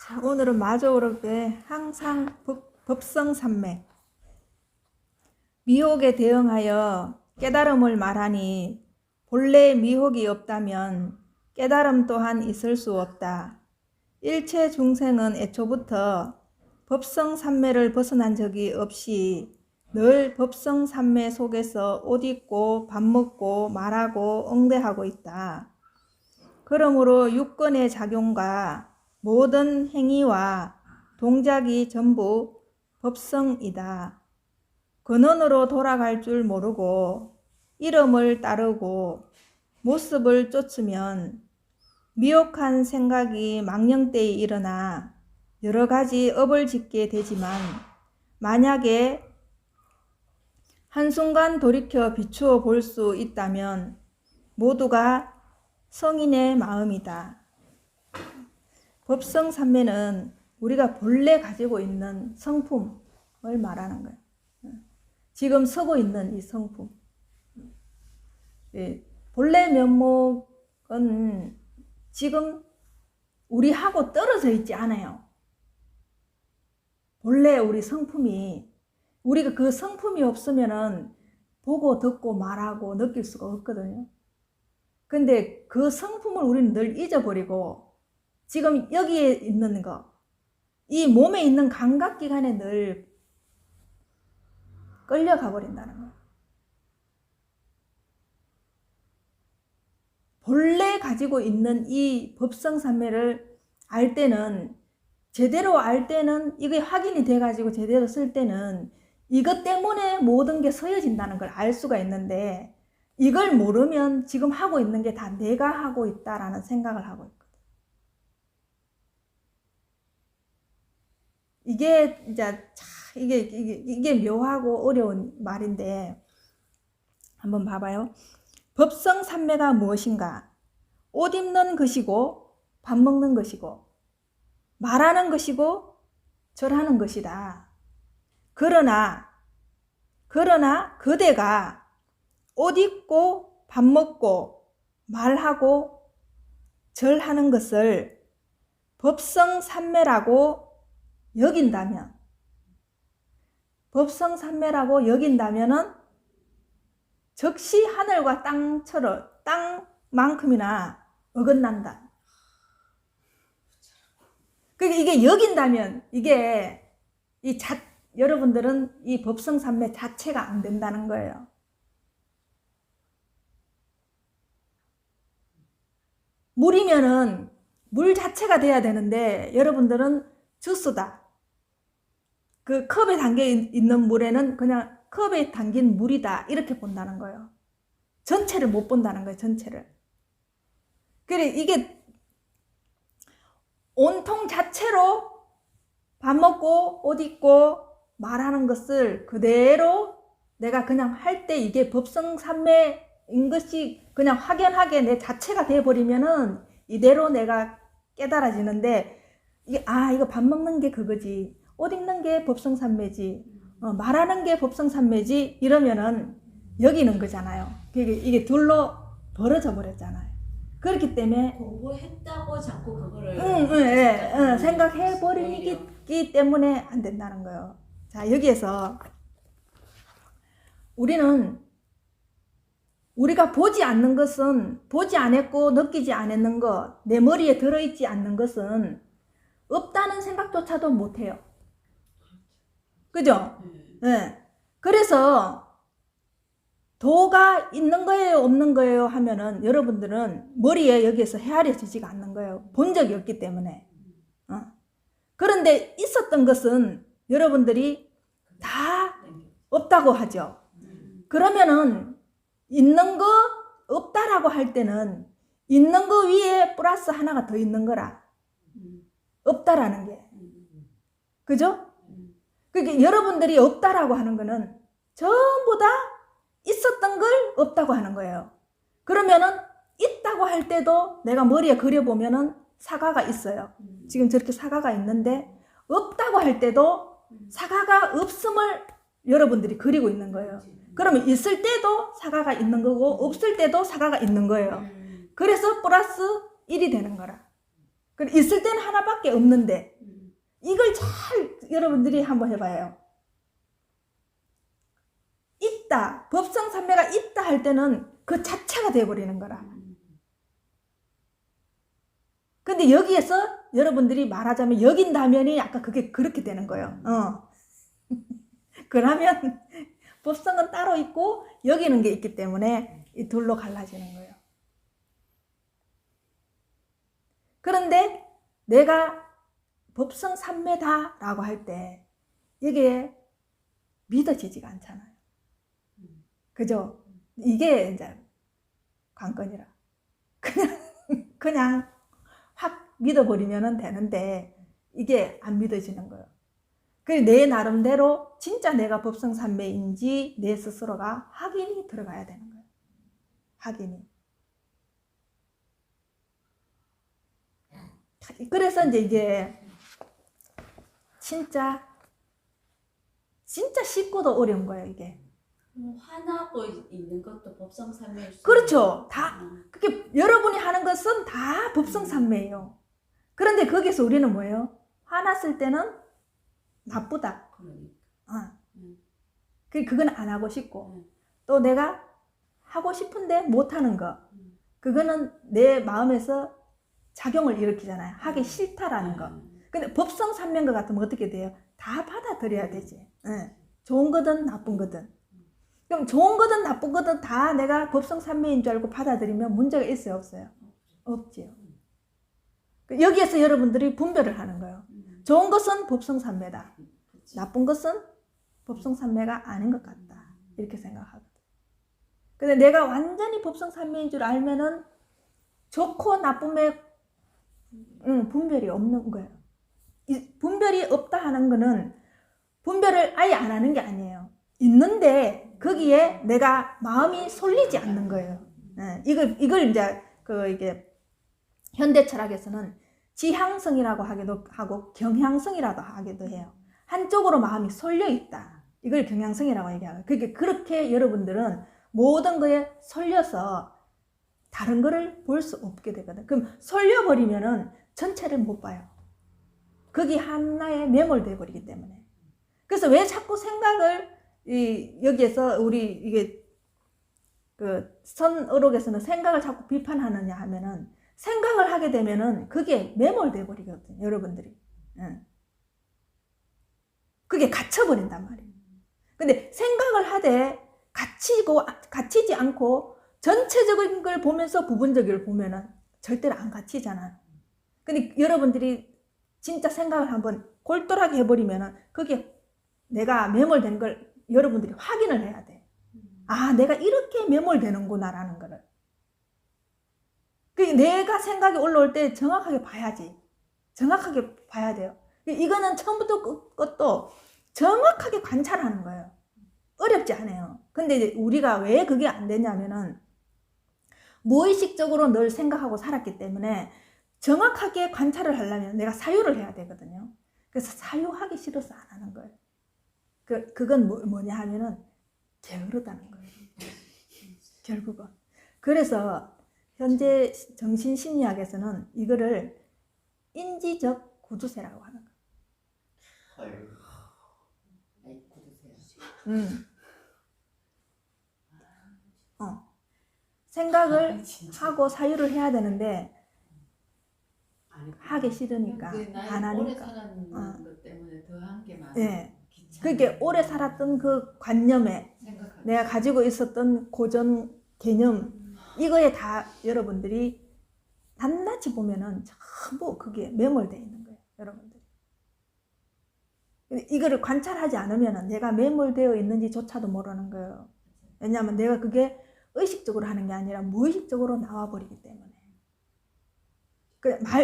자, 오늘은 마저오락의 항상 법성산매. 미혹에 대응하여 깨달음을 말하니 본래 미혹이 없다면 깨달음 또한 있을 수 없다. 일체 중생은 애초부터 법성산매를 벗어난 적이 없이 늘 법성산매 속에서 옷 입고 밥 먹고 말하고 응대하고 있다. 그러므로 육근의 작용과 모든 행위와 동작이 전부 법성이다. 근원으로 돌아갈 줄 모르고 이름을 따르고 모습을 쫓으면 미혹한 생각이 망령때에 일어나 여러 가지 업을 짓게 되지만 만약에 한순간 돌이켜 비추어 볼 수 있다면 모두가 성인의 마음이다. 법성산매는 우리가 본래 가지고 있는 성품을 말하는 거예요. 지금 서고 있는 이 성품. 본래 면목은 지금 우리하고 떨어져 있지 않아요. 본래 우리 성품이, 우리가 그 성품이 없으면은 보고 듣고 말하고 느낄 수가 없거든요. 근데 그 성품을 우리는 늘 잊어버리고 지금 여기에 있는 거, 이 몸에 있는 감각기관에 늘 끌려가 버린다는 거예요. 본래 가지고 있는 이 법성산매를 알 때는, 제대로 알 때는, 이게 확인이 돼가지고 제대로 쓸 때는 이것 때문에 모든 게 서여진다는 걸 알 수가 있는데, 이걸 모르면 지금 하고 있는 게 다 내가 하고 있다라는 생각을 하고 있거든. 이게 이제 이게 묘하고 어려운 말인데 한번 봐봐요. 법성산매가 무엇인가? 옷 입는 것이고 밥 먹는 것이고 말하는 것이고 절하는 것이다. 그러나 그대가 옷 입고 밥 먹고 말하고 절하는 것을 법성산매라고 여긴다면, 법성산매라고 여긴다면은 즉시 하늘과 땅처럼 땅만큼이나 어긋난다. 그러니까 이게 여긴다면, 이게 여러분들은 이 법성산매 자체가 안 된다는 거예요. 물이면은 물 자체가 돼야 되는데 여러분들은 주스다. 그 컵에 담겨 있는 물에는 그냥 컵에 담긴 물이다 이렇게 본다는 거예요. 전체를 못 본다는 거예요. 전체를. 그래, 이게 온통 자체로 밥 먹고 옷 입고 말하는 것을 그대로 내가 그냥 할 때 이게 법성산매인 것이 그냥 확연하게 내 자체가 되어버리면은 이대로 내가 깨달아지는데, 이거 밥 먹는 게 그거지, 옷 입는 게 법성산매지, 말하는 게 법성산매지 이러면은 여기는 거잖아요. 이게 둘로 벌어져 버렸잖아요. 그렇기 때문에 공부했다고 자꾸 그거를 생각해 버리기 때문에 안 된다는 거예요. 자, 여기에서 우리가 보지 않는 것은, 보지 않았고 느끼지 않았는 것, 내 머리에 들어있지 않는 것은 없다는 생각조차도 못해요. 그죠? 네. 그래서 도가 있는 거예요, 없는 거예요 하면은 여러분들은 머리에 여기에서 헤아려지지가 않는 거예요. 본 적이 없기 때문에. 그런데 있었던 것은 여러분들이 다 없다고 하죠. 그러면은 있는 거 없다라고 할 때는 있는 거 위에 플러스 하나가 더 있는 거라. 없다라는 게. 그죠? 그러니까 여러분들이 없다라고 하는 거는 전부 다 있었던 걸 없다고 하는 거예요. 그러면은 있다고 할 때도 내가 머리에 그려보면은 사과가 있어요. 지금 저렇게 사과가 있는데, 없다고 할 때도 사과가 없음을 여러분들이 그리고 있는 거예요. 그러면 있을 때도 사과가 있는 거고 없을 때도 사과가 있는 거예요. 그래서 플러스 1이 되는 거라. 있을 때는 하나밖에 없는데 이걸 잘 여러분들이 한번 해봐요. 있다, 법성삼매가 있다 할 때는 그 자체가 돼버리는 거라. 근데 여기에서 여러분들이 말하자면 여긴다면이 아까 그게 그렇게 되는 거예요. 그러면 법성은 따로 있고 여기는 게 있기 때문에 이 둘로 갈라지는 거예요. 그런데 내가 법성 삼매다라고 할 때 이게 믿어지지가 않잖아요. 그죠? 이게 이제 관건이라. 그냥 확 믿어버리면 되는데 이게 안 믿어지는 거예요. 그래서 내 나름대로 진짜 내가 법성삼매인지 내 스스로가 확인이 들어가야 되는 거예요. 확인이. 그래서 이제 이게 진짜 쉽고도 어려운 거예요, 이게. 화나고 있는 것도 법성삼매일 수 그렇죠. 다 그게 여러분이 하는 것은 다 법성삼매예요. 그런데 거기서 우리는 뭐예요? 화났을 때는 나쁘다. 그러니까. 그건 안 하고 싶고 또 내가 하고 싶은데 못 하는 거. 그거는 내 마음에서 작용을 일으키잖아요. 하기 싫다라는 거. 근데 법성삼매인 것 같으면 어떻게 돼요? 다 받아들여야 되지. 좋은 거든 나쁜 거든. 그럼 좋은 거든 나쁜 거든 다 내가 법성삼매인 줄 알고 받아들이면 문제가 있어요, 없어요? 없지요. 여기에서 여러분들이 분별을 하는 거예요. 좋은 것은 법성삼매다. 나쁜 것은 법성삼매가 아닌 것 같다. 이렇게 생각하거든. 근데 내가 완전히 법성삼매인 줄 알면은 좋고 나쁨의 분별이 없는 거예요. 이 분별이 없다 하는 거는 분별을 아예 안 하는 게 아니에요. 있는데 거기에 내가 마음이 쏠리지 않는 거예요. 이걸 이제 이게 현대 철학에서는 지향성이라고 하기도 하고 경향성이라고 하기도 해요. 한쪽으로 마음이 쏠려 있다. 이걸 경향성이라고 얘기하고. 그렇게 여러분들은 모든 거에 쏠려서 다른 거를 볼 수 없게 되거든. 그럼 쏠려버리면은 전체를 못 봐요. 거기 하나에 매몰돼 버리기 때문에. 그래서 왜 자꾸 생각을 여기에서 우리 이게 선의록에서는 생각을 자꾸 비판하느냐 하면은 생각을 하게 되면은 그게 매몰돼 버리거든요, 여러분들이. 그게 갇혀버린단 말이에요. 근데 생각을 하되 갇히지 않고 전체적인 걸 보면서 부분적인 걸 보면은 절대로 안 갇히잖아요. 근데 여러분들이 진짜 생각을 한번 골똘하게 해버리면은 그게 내가 매몰된 걸 여러분들이 확인을 해야 돼. 아, 내가 이렇게 매몰되는구나라는 거를. 내가 생각이 올라올 때 정확하게 봐야지. 정확하게 봐야 돼요. 이거는 처음부터 끝도 정확하게 관찰하는 거예요. 어렵지 않아요. 근데 우리가 왜 그게 안 되냐면은 무의식적으로 늘 생각하고 살았기 때문에 정확하게 관찰을 하려면 내가 사유를 해야 되거든요. 그래서 사유하기 싫어서 안 하는 거예요. 그건 뭐냐 하면은 게으르다는 거예요. 결국은. 그래서 현재 정신심리학에서는 이거를 인지적 구두쇠라고 하는 거예요. 생각을 하고 사유를 해야 되는데 하기 싫으니까 안 하니까. 오래 살았는 것 때문에 더 한 게 많아. 그게 오래 살았던 그 관념에 내가 가지고 있었던 고전 개념 이거에 다 여러분들이 낱낱이 보면은 전부 그게 매몰되어 있는 거예요, 여러분들이. 이거를 관찰하지 않으면 내가 매몰되어 있는지조차도 모르는 거예요. 왜냐하면 내가 그게 의식적으로 하는 게 아니라 무의식적으로 나와버리기 때문에.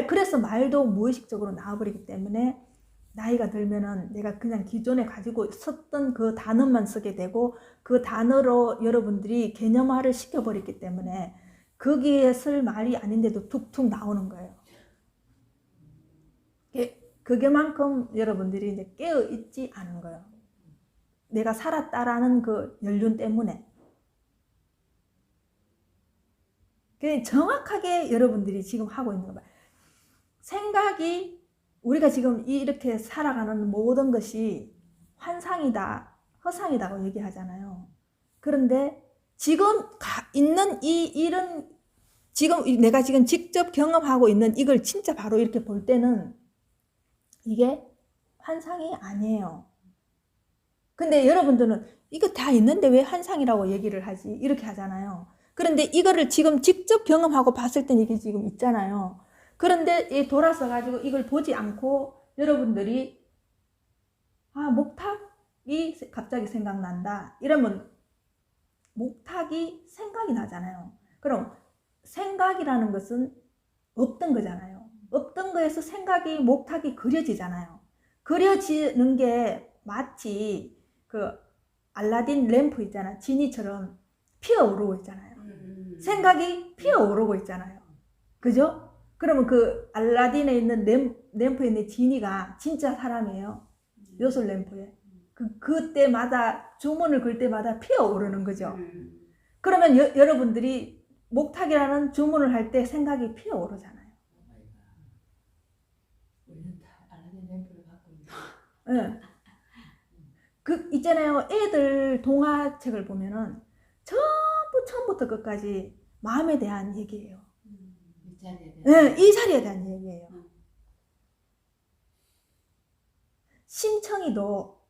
그래서 말도 무의식적으로 나와버리기 때문에 나이가 들면은 내가 그냥 기존에 가지고 썼던 그 단어만 쓰게 되고 그 단어로 여러분들이 개념화를 시켜버렸기 때문에 거기에 쓸 말이 아닌데도 툭툭 나오는 거예요. 그게만큼 여러분들이 이제 깨어있지 않은 거예요. 내가 살았다라는 그 연륜 때문에. 정확하게 여러분들이 지금 하고 있는 거 봐요. 생각이 우리가 지금 이렇게 살아가는 모든 것이 환상이다, 허상이다고 얘기하잖아요. 그런데 지금 있는 이 일은 지금 내가 지금 직접 경험하고 있는 이걸 진짜 바로 이렇게 볼 때는 이게 환상이 아니에요. 근데 여러분들은 이거 다 있는데 왜 환상이라고 얘기를 하지? 이렇게 하잖아요. 그런데 이거를 지금 직접 경험하고 봤을 땐 이게 지금 있잖아요. 그런데 돌아서 가지고 이걸 보지 않고 여러분들이 목탁이 갑자기 생각난다. 이러면 목탁이 생각이 나잖아요. 그럼 생각이라는 것은 없던 거잖아요. 없던 거에서 생각이 목탁이 그려지잖아요. 그려지는 게 마치 그 알라딘 램프 있잖아. 지니처럼 피어오르고 있잖아요. 생각이 피어오르고 있잖아요. 그죠? 그러면 그 알라딘에 있는 램프에 있는 지니가 진짜 사람이에요. 요술 램프에. 그때마다 주문을 걸 때마다 피어오르는 거죠. 그러면 여러분들이 목탁이라는 주문을 할 때 생각이 피어오르잖아요. 우리는 다 알라딘 램프를 갖고 있는. 네. 있잖아요. 애들 동화책을 보면은 전부 처음부터 끝까지 마음에 대한 얘기예요. 이 자리에 대한. 네, 이 자리에 대한 얘기예요. 심청이도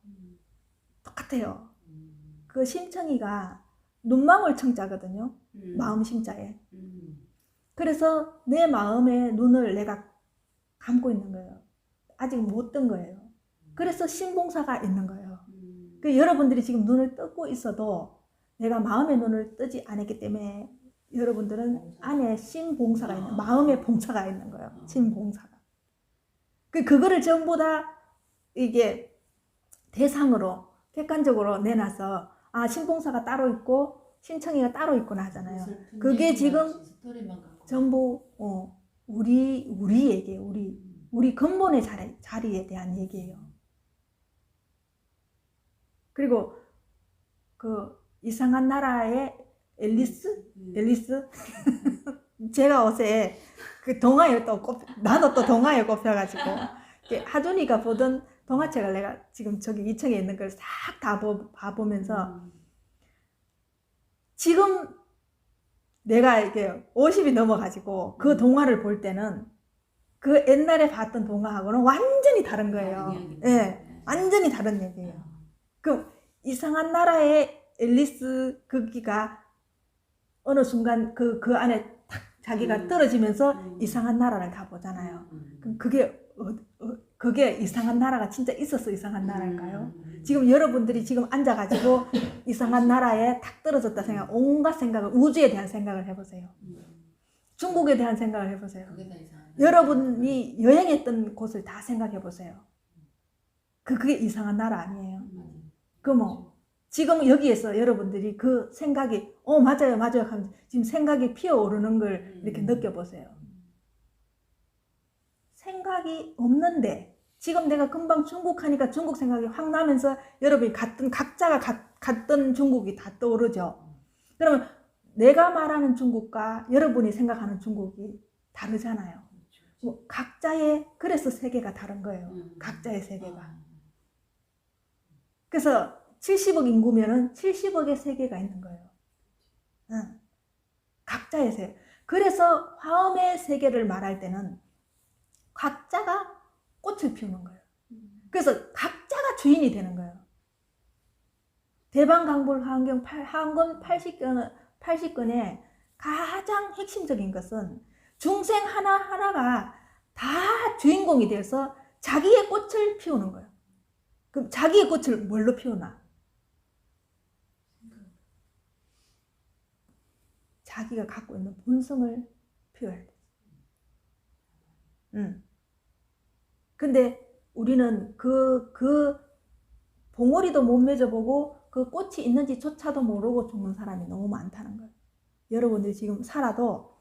똑같아요. 그 심청이가 눈망울 청자거든요. 마음 심자에. 그래서 내 마음의 눈을 내가 감고 있는 거예요. 아직 못 뜬 거예요. 그래서 신봉사가 있는 거예요. 여러분들이 지금 눈을 뜨고 있어도 내가 마음의 눈을 뜨지 않았기 때문에 여러분들은 안에 신봉사가 있는, 마음의 봉사가 있는 거예요. 신봉사가. 그거를 전부 다 이게 대상으로 객관적으로 내놔서 신봉사가 따로 있고 신청이가 따로 있구나 하잖아요. 그게 지금 전부 우리 얘기예요. 우리 근본의 자리에 대한 얘기예요. 그리고 그 이상한 나라의 앨리스? 제가 어제 그 동화에 나도 또 동화에 꼽혀가지고 하준이가 보던 동화책을 내가 지금 저기 2층에 있는 걸 싹 다 봐보면서 지금 내가 이게 50이 넘어가지고 그 동화를 볼 때는 그 옛날에 봤던 동화하고는 완전히 다른 거예요. 예, 완전히 다른 얘기예요. 그 이상한 나라의 앨리스 거기가 어느 순간 그 안에 탁 자기가 떨어지면서 이상한 나라를 다 보잖아요. 그럼 그게 이상한 나라가 진짜 있었어 이상한 나라일까요? 지금 여러분들이 지금 앉아가지고 이상한 나라에 탁 떨어졌다 생각, 온갖 생각을, 우주에 대한 생각을 해보세요. 중국에 대한 생각을 해보세요. 여러분이 여행했던 곳을 다 생각해보세요. 그게 이상한 나라 아니에요? 지금 여기에서 여러분들이 그 생각이 맞아요 하면 지금 생각이 피어오르는 걸 이렇게 느껴보세요. 생각이 없는데 지금 내가 금방 중국 하니까 중국 생각이 확 나면서 여러분이 각자가 갔던 중국이 다 떠오르죠. 그러면 내가 말하는 중국과 여러분이 생각하는 중국이 다르잖아요. 각자의 그래서 세계가 다른 거예요. 각자의 세계가. 그래서 70억 인구면은 70억의 세계가 있는 거예요. 각자의 세계. 그래서 화엄의 세계를 말할 때는 각자가 꽃을 피우는 거예요. 그래서 각자가 주인이 되는 거예요. 대방강불 화엄경 80건의 가장 핵심적인 것은 중생 하나하나가 다 주인공이 돼서 자기의 꽃을 피우는 거예요. 그럼 자기의 꽃을 뭘로 피우나? 자기가 갖고 있는 본성을 피워야 돼. 근데 우리는 그 봉오리도 못 맺어보고 그 꽃이 있는지조차도 모르고 죽는 사람이 너무 많다는 거예요. 여러분들이 지금 살아도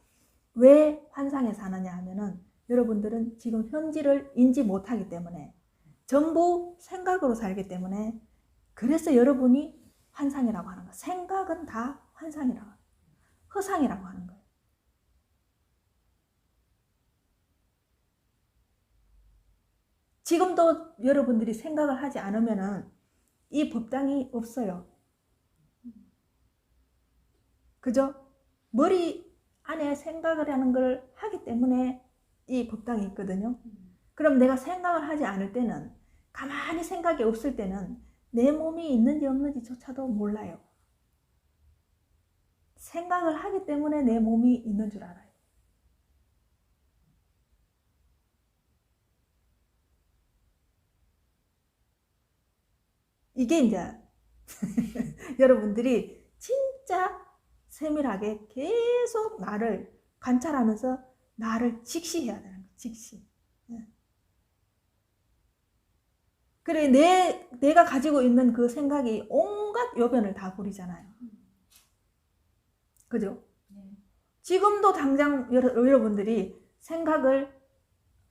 왜 환상에 사느냐 하면은 여러분들은 지금 현지를 인지 못하기 때문에 전부 생각으로 살기 때문에 그래서 여러분이 환상이라고 하는 거예요. 생각은 다 환상이라고 하는 거예요. 허상이라고 하는 거예요. 지금도 여러분들이 생각을 하지 않으면은 이 법당이 없어요. 그죠? 머리 안에 생각을 하는 걸 하기 때문에 이 법당이 있거든요. 그럼 내가 생각을 하지 않을 때는, 가만히 생각이 없을 때는 내 몸이 있는지 없는지조차도 몰라요. 생각을 하기 때문에 내 몸이 있는 줄 알아요. 이게 이제 여러분들이 진짜 세밀하게 계속 나를 관찰하면서 나를 직시해야 되는 거예요. 직시. 그래, 내가 가지고 있는 그 생각이 온갖 요변을 다 부리잖아요. 그죠? 지금도 당장 여러분들이 생각을,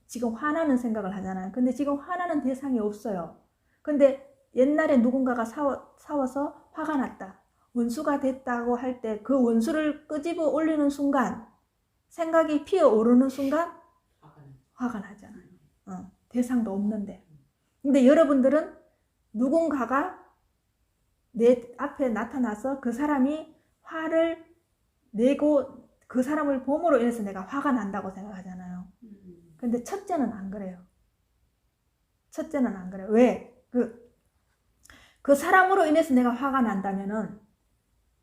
지금 화나는 생각을 하잖아요. 근데 지금 화나는 대상이 없어요. 근데 옛날에 누군가가 싸워서 화가 났다, 원수가 됐다고 할 때 그 원수를 끄집어 올리는 순간, 생각이 피어오르는 순간 화가 나잖아요. 대상도 없는데. 근데 여러분들은 누군가가 내 앞에 나타나서 그 사람이 화를 내고 그 사람을 봄으로 인해서 내가 화가 난다고 생각하잖아요. 근데 첫째는 안 그래요. 첫째는 안 그래요. 왜? 그 사람으로 인해서 내가 화가 난다면은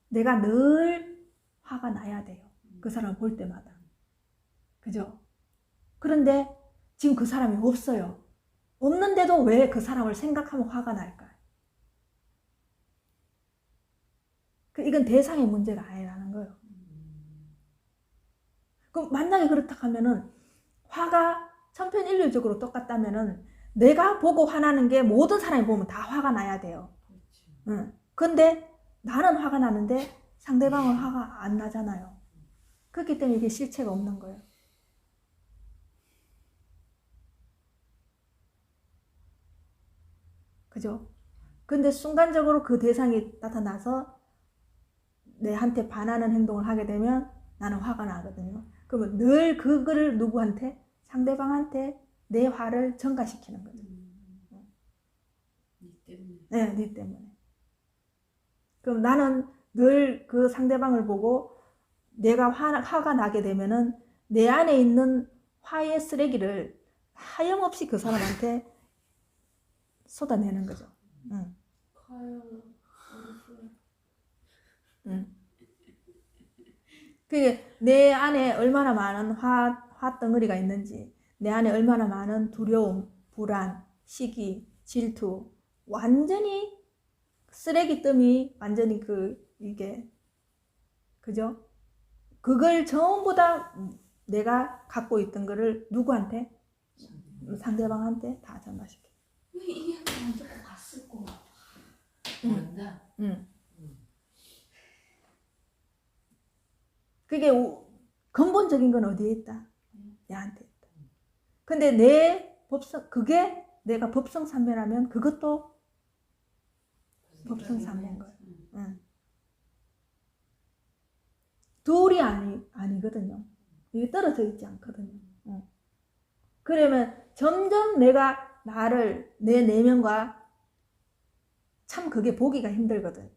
내가 늘 화가 나야 돼요. 그 사람을 볼 때마다. 그죠? 그런데 지금 그 사람이 없어요. 없는데도 왜 그 사람을 생각하면 화가 날까요? 이건 대상의 문제가 아니라는 거예요. 그럼 만약에 그렇다 하면은 화가 천편일률적으로 똑같다면은 내가 보고 화나는 게 모든 사람이 보면 다 화가 나야 돼요. 근데 나는 화가 나는데 상대방은 화가 안 나잖아요. 그렇기 때문에 이게 실체가 없는 거예요. 그죠? 근데 순간적으로 그 대상이 나타나서 내한테 반하는 행동을 하게 되면 나는 화가 나거든요. 그러면 늘 그거를 누구한테? 상대방한테 내 화를 전가시키는 거죠. 니 때문에. 네, 네 때문에. 그럼 나는 늘 그 상대방을 보고 내가 화가 나게 되면은 내 안에 있는 화의 쓰레기를 하염없이 그 사람한테 쏟아내는 거죠. 커요. 그게 내 안에 얼마나 많은 화덩어리가 있는지, 내 안에 얼마나 많은 두려움, 불안, 시기, 질투, 완전히 쓰레기더미, 완전히 이게, 그죠? 그걸 전부 다 내가 갖고 있던 거를 누구한테? 상대방한테 다 전가시켜. 왜 이해가 안 되고 갔을 거? 난다. 그게 근본적인 건 어디에 있다? 내한테 있다. 근데 그게 내가 법성삼매라면 그것도 법성삼매인 거예요. 둘이 아니거든요. 이게 떨어져 있지 않거든요. 그러면 점점 내가 내 내면과 참 그게 보기가 힘들거든.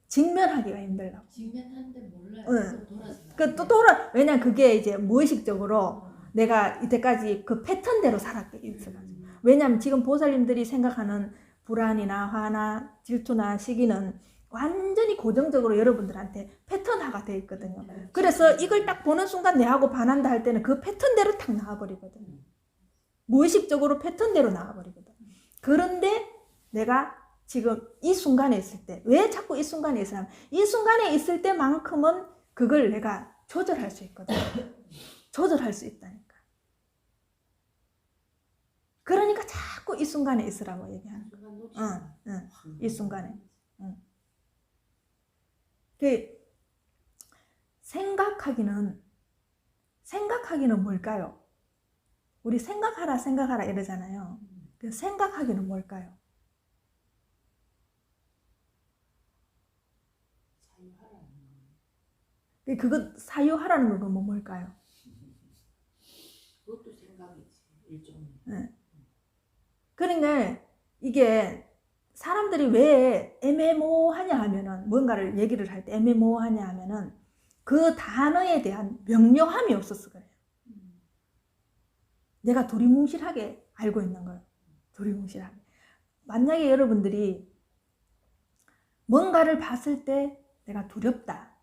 직면하기가 힘들다고. 직면하는데 몰라요. 또 돌아서. 왜냐면 그게 이제 무의식적으로 내가 이때까지 그 패턴대로 살았기 때문에. 왜냐면 지금 보살님들이 생각하는 불안이나 화나 질투나 시기는 완전히 고정적으로 여러분들한테 패턴화가 되어 있거든요. 그래서 이걸 딱 보는 순간 내하고 반한다 할 때는 그 패턴대로 탁 나와버리거든요. 무의식적으로 패턴대로 나와버리거든. 그런데 내가 지금 이 순간에 있을 때, 왜 자꾸 이 순간에 있으냐면 이 순간에 있을 때만큼은 그걸 내가 조절할 수 있거든. 조절할 수 있다니까. 그러니까 자꾸 이 순간에 있으라고 얘기하는 거야. 이 순간에. 생각하기는 뭘까요? 우리 생각하라 이러잖아요. 그 생각하기는 뭘까요? 그거 사유하라는 건 뭘까요? 그것도 생각이지, 일종의. 네. 그러니까 이게 사람들이 왜 애매모호하냐 하면은, 뭔가를 얘기를 할 때 애매모호하냐 하면은 그 단어에 대한 명료함이 없어서 그래요. 내가 두리뭉실하게 알고 있는 거예요. 두리뭉실하게. 만약에 여러분들이 뭔가를 봤을 때 내가 두렵다.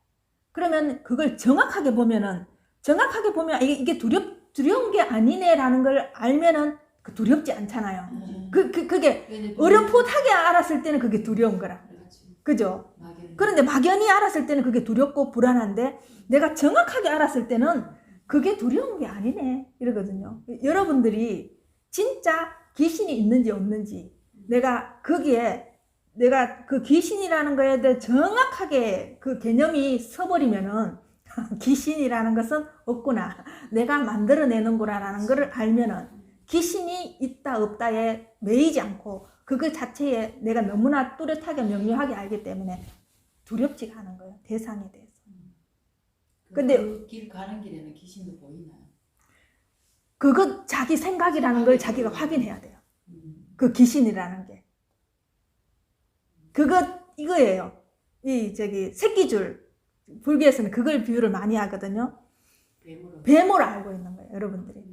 그러면 그걸 정확하게 보면 이게 두려운 게 아니네라는 걸 알면은 그 두렵지 않잖아요. 그게 어렴풋하게 알았을 때는 그게 두려운 거라. 그죠? 그런데 막연히 알았을 때는 그게 두렵고 불안한데, 내가 정확하게 알았을 때는 그게 두려운 게 아니네 이러거든요. 여러분들이 진짜 귀신이 있는지 없는지, 내가 그 귀신이라는 거에 대해 정확하게 그 개념이 서버리면은 귀신이라는 것은 없구나, 내가 만들어내는구나라는 것을 알면은 귀신이 있다 없다에 매이지 않고 그거 자체에 내가 너무나 뚜렷하게 명료하게 알기 때문에 두렵지가 않은 거예요, 대상에 대해서. 근데 그 길 가는 길에는 귀신도 보이나요? 그거 자기 생각이라는 걸 자기가 확인해야 돼요. 그 귀신이라는 게. 이거예요. 새끼줄. 불교에서는 그걸 비유를 많이 하거든요. 뱀으로 알고 있는 거예요, 여러분들이.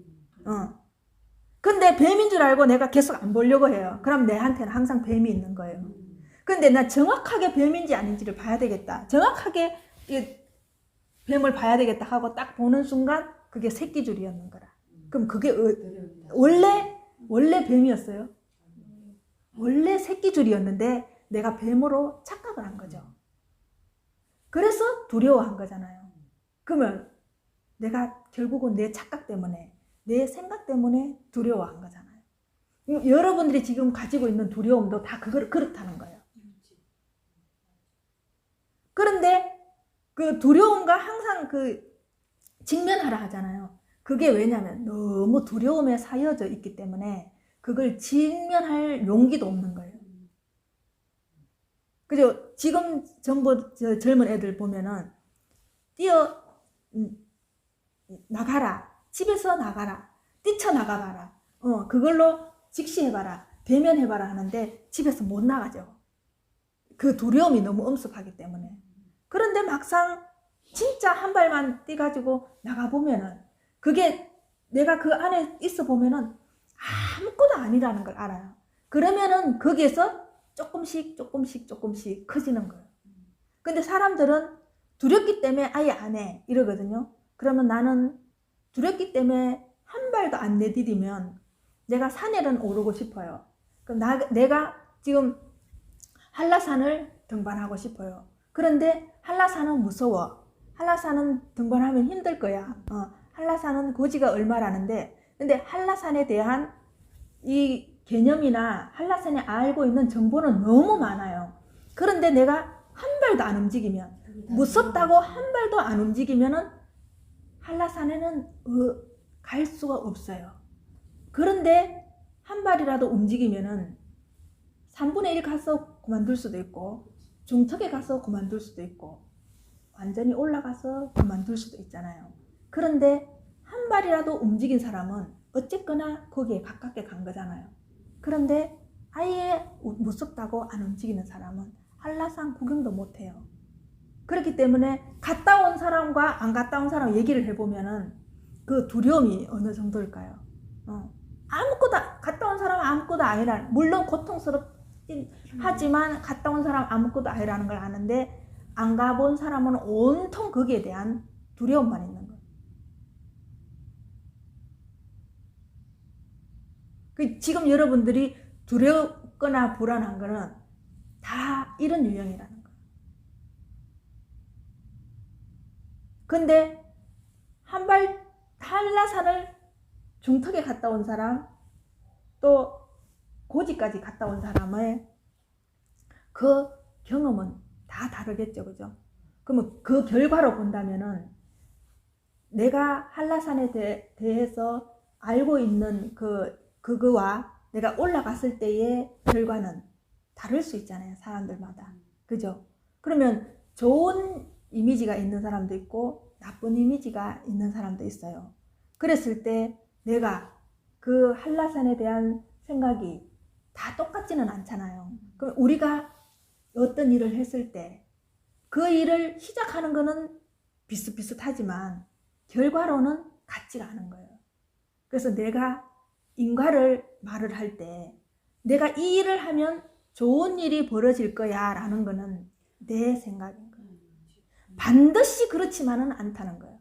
근데 뱀인 줄 알고 내가 계속 안 보려고 해요. 그럼 내한테는 항상 뱀이 있는 거예요. 근데 나 정확하게 뱀인지 아닌지를 봐야 되겠다. 정확하게 뱀을 봐야 되겠다 하고 딱 보는 순간 그게 새끼줄이었는 거라. 그럼 그게 원래 뱀이었어요. 원래 새끼줄이었는데 내가 뱀으로 착각을 한 거죠. 그래서 두려워한 거잖아요. 그러면 내가 결국은 내 착각 때문에, 내 생각 때문에 두려워한 거잖아요. 여러분들이 지금 가지고 있는 두려움도 다 그렇다는 거예요. 그런데 그 두려움과 항상 직면하라 하잖아요. 그게 왜냐면 너무 두려움에 사여져 있기 때문에 그걸 직면할 용기도 없는 거예요. 그죠? 지금 전부 젊은 애들 보면은 뛰어 나가라, 집에서 나가라, 뛰쳐나가봐라, 그걸로 직시해봐라, 대면해봐라 하는데 집에서 못 나가죠. 그 두려움이 너무 엄습하기 때문에. 그런데 막상 진짜 한 발만 뛰가지고 나가보면은, 그게 내가 그 안에 있어 보면은 아무것도 아니라는 걸 알아요. 그러면은 거기에서 조금씩 커지는 거예요. 근데 사람들은 두렵기 때문에 아예 안 해 이러거든요. 그러면 나는 두렵기 때문에 한 발도 안 내디디면 내가 산에는 오르고 싶어요. 그럼 내가 지금 한라산을 등반하고 싶어요. 그런데 한라산은 무서워. 한라산은 등반하면 힘들 거야. 한라산은 고지가 얼마라는데, 근데 한라산에 대한 이 개념이나 한라산에 알고 있는 정보는 너무 많아요. 그런데 내가 한 발도 안 움직이면, 무섭다고 한 발도 안 움직이면은 한라산에는 갈 수가 없어요. 그런데 한 발이라도 움직이면은 3분의 1 가서 그만둘 수도 있고, 중턱에 가서 그만둘 수도 있고, 완전히 올라가서 그만둘 수도 있잖아요. 그런데 한 발이라도 움직인 사람은 어쨌거나 거기에 가깝게 간 거잖아요. 그런데 아예 무섭다고 안 움직이는 사람은 한라산 구경도 못해요. 그렇기 때문에 갔다 온 사람과 안 갔다 온 사람 얘기를 해보면은 그 두려움이 어느 정도일까요? 갔다 온 사람은 아무것도 아니라, 물론 고통스럽긴 하지만 갔다 온 사람 아무것도 아니라는 걸 아는데, 안 가본 사람은 온통 거기에 대한 두려움만 있는 거예요. 지금 여러분들이 두렵거나 불안한 거는 다 이런 유형이라는 거예요. 근데 한라산을 중턱에 갔다 온 사람, 또 고지까지 갔다 온 사람의 그 경험은 다 다르겠죠, 그죠? 그러면 그 결과로 본다면은 내가 한라산에 대해서 알고 있는 그거와 내가 올라갔을 때의 결과는 다를 수 있잖아요, 사람들마다. 그죠? 그러면 좋은 이미지가 있는 사람도 있고 나쁜 이미지가 있는 사람도 있어요. 그랬을 때 내가 그 한라산에 대한 생각이 다 똑같지는 않잖아요. 그럼 우리가 어떤 일을 했을 때 그 일을 시작하는 거는 비슷비슷하지만 결과로는 같지가 않은 거예요. 그래서 내가 인과를 말을 할 때 내가 이 일을 하면 좋은 일이 벌어질 거야 라는 거는 내 생각인 거예요. 반드시 그렇지만은 않다는 거예요.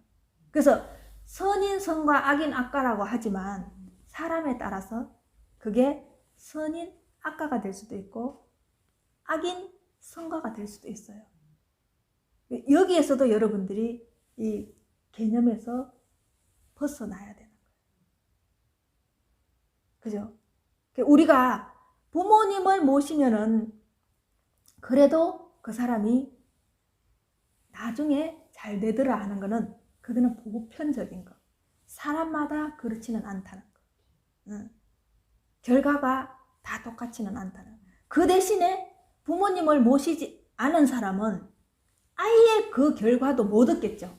그래서 선인 선과 악인 악과라고 하지만 사람에 따라서 그게 선인 악과가 될 수도 있고 악인 선과가 될 수도 있어요. 여기에서도 여러분들이 이 개념에서 벗어나야 되는 거예요. 그죠? 우리가 부모님을 모시면은 그래도 그 사람이 나중에 잘 되더라 하는 거는 그거는 보편적인 거. 사람마다 그렇지는 않다는 거. 결과가 다 똑같지는 않다는 거. 그 대신에 부모님을 모시지 않은 사람은 아예 그 결과도 못 얻겠죠.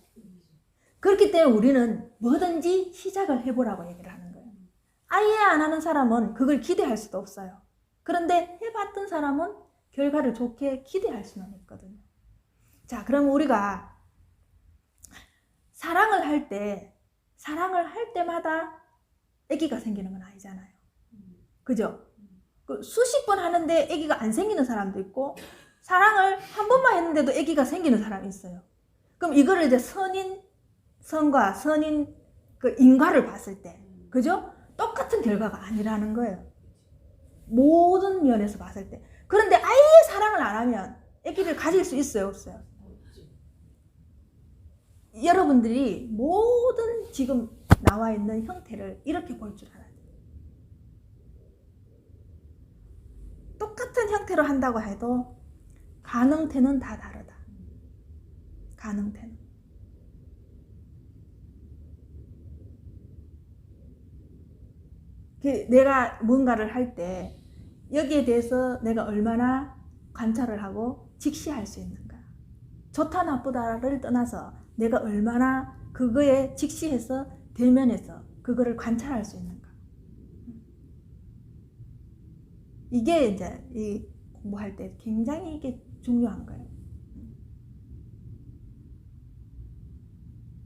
그렇기 때문에 우리는 뭐든지 시작을 해보라고 얘기를 하는 거예요. 아예 안 하는 사람은 그걸 기대할 수도 없어요. 그런데 해봤던 사람은 결과를 좋게 기대할 수는 있거든요. 자, 그럼 우리가 사랑을 할 때마다 아기가 생기는 건 아니잖아요. 그죠? 수십 번 하는데 아기가 안 생기는 사람도 있고 사랑을 한 번만 했는데도 아기가 생기는 사람이 있어요. 그럼 이거를 이제 선인 선과 선인 그 인과를 봤을 때, 그죠? 똑같은 결과가 아니라는 거예요. 모든 면에서 봤을 때. 그런데 아예 사랑을 안 하면 아기를 가질 수 있어요, 없어요? 여러분들이 모든 지금 나와 있는 형태를 이렇게 볼 줄 알아요. 똑같은 형태로 한다고 해도 가능태는 다 다르다. 가능태는. 내가 뭔가를 할 때 여기에 대해서 내가 얼마나 관찰을 하고 직시할 수 있는가. 좋다 나쁘다를 떠나서 내가 얼마나 그거에 직시해서 대면해서 그거를 관찰할 수 있는가. 이게 이제 이 공부할 때 굉장히 이게 중요한 거예요.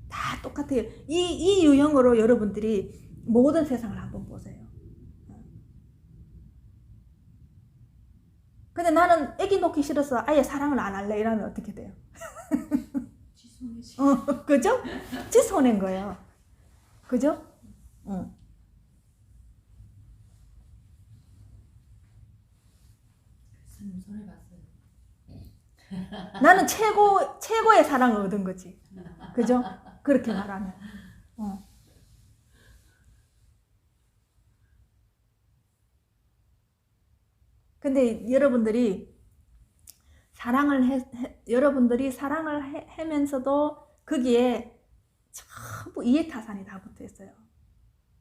다 똑같아요. 이 유형으로 여러분들이 모든 세상을 한번 보세요. 근데 나는 애기 놓기 싫어서 아예 사랑을 안 할래 이러면 어떻게 돼요? 그죠? 지 손해인 거예요. 그죠? 손해봤어요. 나는 최고의 사랑을 얻은 거지. 그죠? 그렇게 말하면. 근데 여러분들이 여러분들이 사랑을 하면서도 거기에 전부 이해타산이 다 붙어 있어요.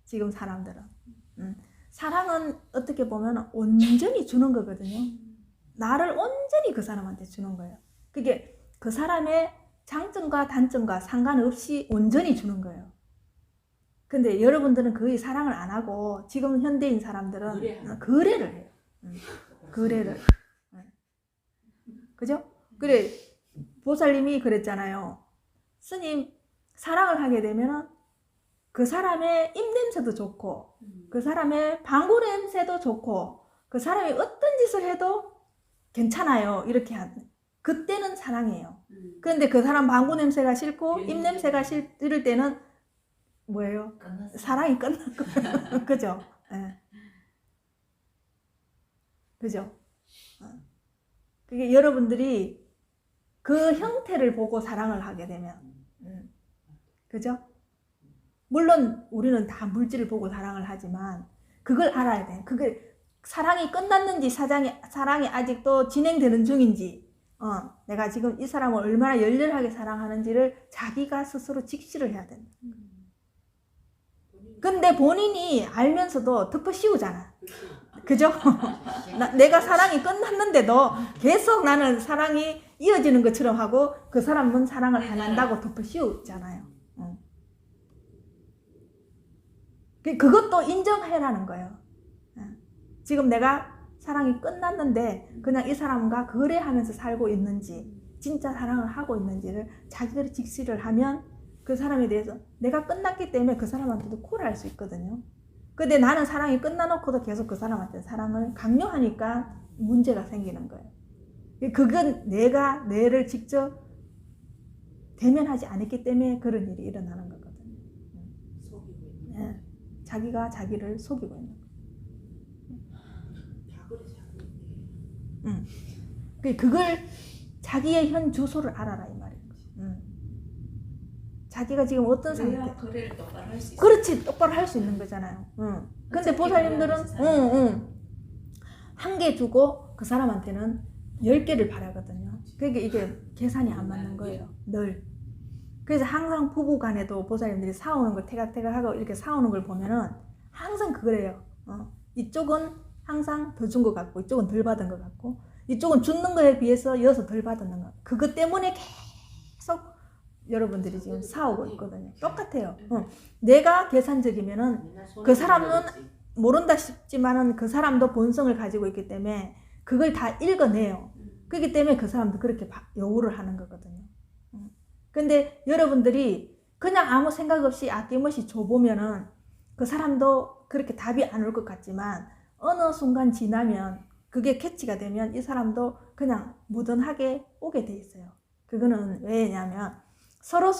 지금 사람들은. 사랑은 어떻게 보면 온전히 주는 거거든요. 나를 온전히 그 사람한테 주는 거예요. 그게 그 사람의 장점과 단점과 상관없이 온전히 주는 거예요. 근데 여러분들은 거의 사랑을 안 하고 지금 현대인 사람들은 거래를 해요. 거래를. 그죠? 그래, 보살님이 그랬잖아요. 스님, 사랑을 하게 되면 그 사람의 입냄새도 좋고, 그 사람의 방구 냄새도 좋고, 그 사람이 어떤 짓을 해도 괜찮아요. 이렇게 그때는 사랑이에요. 그런데 그 사람 방구 냄새가 싫고, 입냄새가 싫을 때는 뭐예요? 끝났어요. 사랑이 끝난 거예요. 그죠? 네. 그죠? 그게 여러분들이 그 형태를 보고 사랑을 하게 되면, 그죠? 물론 우리는 다 물질을 보고 사랑을 하지만 그걸 알아야 돼. 그게 사랑이 끝났는지 사랑이 아직도 진행되는 중인지, 내가 지금 이 사람을 얼마나 열렬하게 사랑하는지를 자기가 스스로 직시를 해야 된다. 근데 본인이 알면서도 덮어 씌우잖아. 그죠? 내가 사랑이 끝났는데도 계속 나는 사랑이 이어지는 것처럼 하고 그 사람은 사랑을 안 한다고 덮어 씌우잖아요. 그것도 인정해라는 거예요. 지금 내가 사랑이 끝났는데 그냥 이 사람과 거래하면서 살고 있는지 진짜 사랑을 하고 있는지를 자기들이 직시를 하면 그 사람에 대해서 내가 끝났기 때문에 그 사람한테도 콜할 수 있거든요. 근데 나는 사랑이 끝나놓고도 계속 그 사람한테 사랑을 강요하니까 문제가 생기는 거예요. 그건 내가 뇌를 직접 대면하지 않았기 때문에 그런 일이 일어나는 거거든요. 속이고 있는 예, 자기가 자기를 속이고 있는 거예요. 다 그래 자꾸 그걸 자기의 현 주소를 알아라 이 말이에요. 자기가 지금 어떤 상태? 그래야 거래를 똑바로 할 수 있어. 그렇지, 똑바로 할 수 있는 거잖아요. 근데 보살님들은 한 개 주고 그 사람한테는 10개를 바라거든요. 그러니까 이게 계산이 안 맞는 거예요. 늘. 그래서 항상 부부 간에도 보살님들이 싸우는 걸 태각태각하고 이렇게 싸우는 걸 보면은 항상 그거래요. 이쪽은 항상 더 준 것 같고 이쪽은 덜 받은 것 같고 이쪽은 주는 거에 비해서 이어서 덜 받는 것. 그것 때문에 계속 여러분들이 지금 싸우고 있거든요. 똑같아요. 내가 계산적이면은 맨날 손을 그 사람은 흔들었지. 모른다 싶지만은 그 사람도 본성을 가지고 있기 때문에 그걸 다 읽어내요. 그렇기 때문에 그 사람도 그렇게 요구를 하는 거거든요. 근데 여러분들이 그냥 아무 생각 없이 아낌없이 줘보면은 그 사람도 그렇게 답이 안 올 것 같지만 어느 순간 지나면 그게 캐치가 되면 이 사람도 그냥 무던하게 오게 돼 있어요. 그거는 왜냐면 서로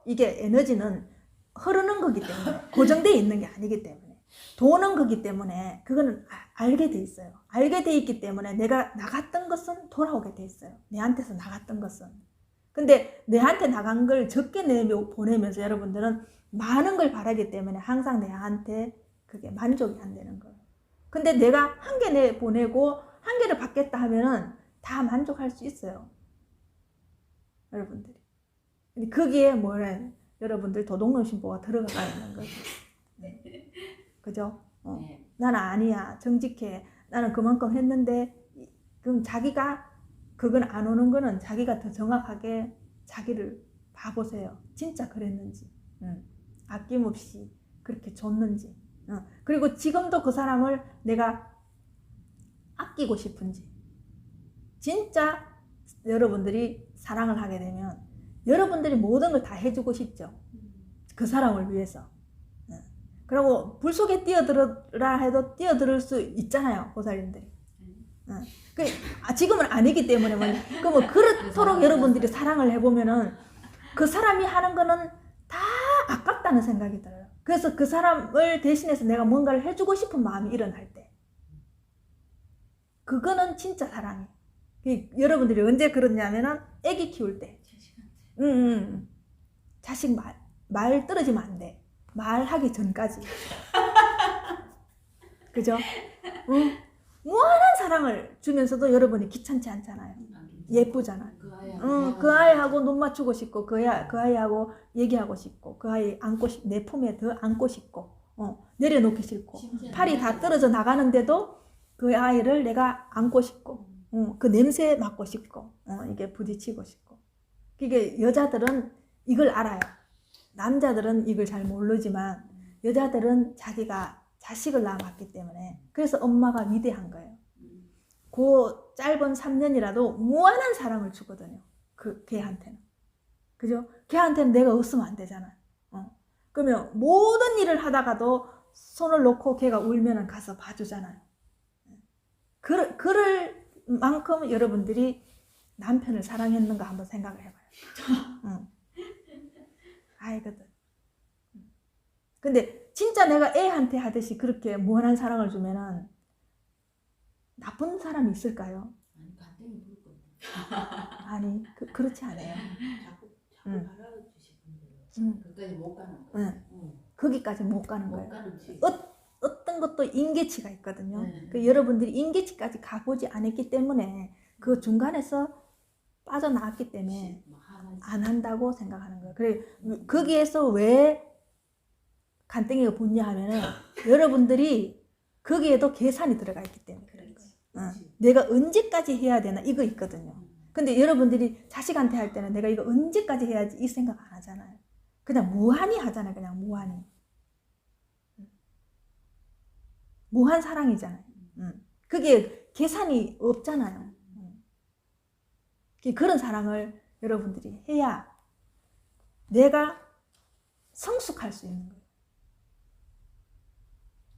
이게 에너지는 흐르는 거기 때문에 고정되어 있는 게 아니기 때문에 도는 거기 때문에 그거는 알게 돼 있어요. 알게 돼 있기 때문에 내가 나갔던 것은 돌아오게 돼 있어요. 내한테서 나갔던 것은. 근데 내한테 나간 걸 적게 보내면서 여러분들은 많은 걸 바라기 때문에 항상 내한테 그게 만족이 안 되는 거예요. 근데 내가 한 개 보내고 한 개를 받겠다 하면은 다 만족할 수 있어요. 여러분들이. 근데 거기에 뭐래? 여러분들 도덕노신보가 들어가 있는 거죠. 그죠? 네. 나는 아니야. 정직해. 나는 그만큼 했는데 그럼 자기가 그건 안 오는 거는 자기가 더 정확하게 자기를 봐보세요. 진짜 그랬는지. 아낌없이 그렇게 줬는지. 그리고 지금도 그 사람을 내가 아끼고 싶은지. 진짜 여러분들이 사랑을 하게 되면 여러분들이 모든 걸 다 해주고 싶죠. 그 사람을 위해서. 그리고 불 속에 뛰어들어라 해도 뛰어들 수 있잖아요. 보살님들이. 지금은 아니기 때문에 뭐 그렇도록 여러분들이 사랑을 해보면은 그 사람이 하는 거는 다 아깝다는 생각이 들어요. 그래서 그 사람을 대신해서 내가 뭔가를 해주고 싶은 마음이 일어날 때 그거는 진짜 사랑이에요. 여러분들이 언제 그러냐면은 애기 키울 때 자식 말 떨어지면 안 돼. 말하기 전까지. 그죠? 무한한 사랑을 주면서도 여러분이 귀찮지 않잖아요. 예쁘잖아요. 그 아이하고 눈 맞추고 싶고 그 아이하고 얘기하고 싶고 그 아이 안고 내 품에 더 안고 싶고 내려놓기 싫고 팔이 다 떨어져 나가는데도 그 아이를 내가 안고 싶고 그 냄새 맡고 싶고 이게 부딪히고 싶고. 그게 여자들은 이걸 알아요. 남자들은 이걸 잘 모르지만 여자들은 자기가 자식을 낳았기 때문에 그래서 엄마가 위대한 거예요. 그 짧은 3년이라도 무한한 사랑을 주거든요. 그 걔한테는. 그죠? 걔한테는 내가 없으면 안 되잖아요. 그러면 모든 일을 하다가도 손을 놓고 걔가 울면은 가서 봐주잖아요. 그럴 만큼 여러분들이 남편을 사랑했는가 한번 생각을 해봐요. 알거든. 근데 진짜 내가 애한테 하듯이 그렇게 무한한 사랑을 주면은 나쁜 사람이 있을까요? 아니 간땡이 부를 건데. 아니 그렇지 않아요. 자꾸 바라주시는 거까지 못 가는 거예요. 거기까지 못 가는 못 거예요. 가는 지. 어떤 것도 인계치가 있거든요. 네. 여러분들이 인계치까지 가보지 않았기 때문에 그 중간에서 빠져나왔기 때문에 안 한다고 생각하는 거예요. 그래 거기에서 왜 간땡이가 붙냐 하면은 여러분들이 거기에도 계산이 들어가 있기 때문에 그런 거예요. 내가 언제까지 해야 되나 이거 있거든요. 근데 여러분들이 자식한테 할 때는 내가 이거 언제까지 해야지 이 생각 안 하잖아요. 그냥 무한히 하잖아요. 그냥 무한히. 무한 사랑이잖아요. 그게 계산이 없잖아요. 그런 사랑을 여러분들이 해야 내가 성숙할 수 있는 거예요.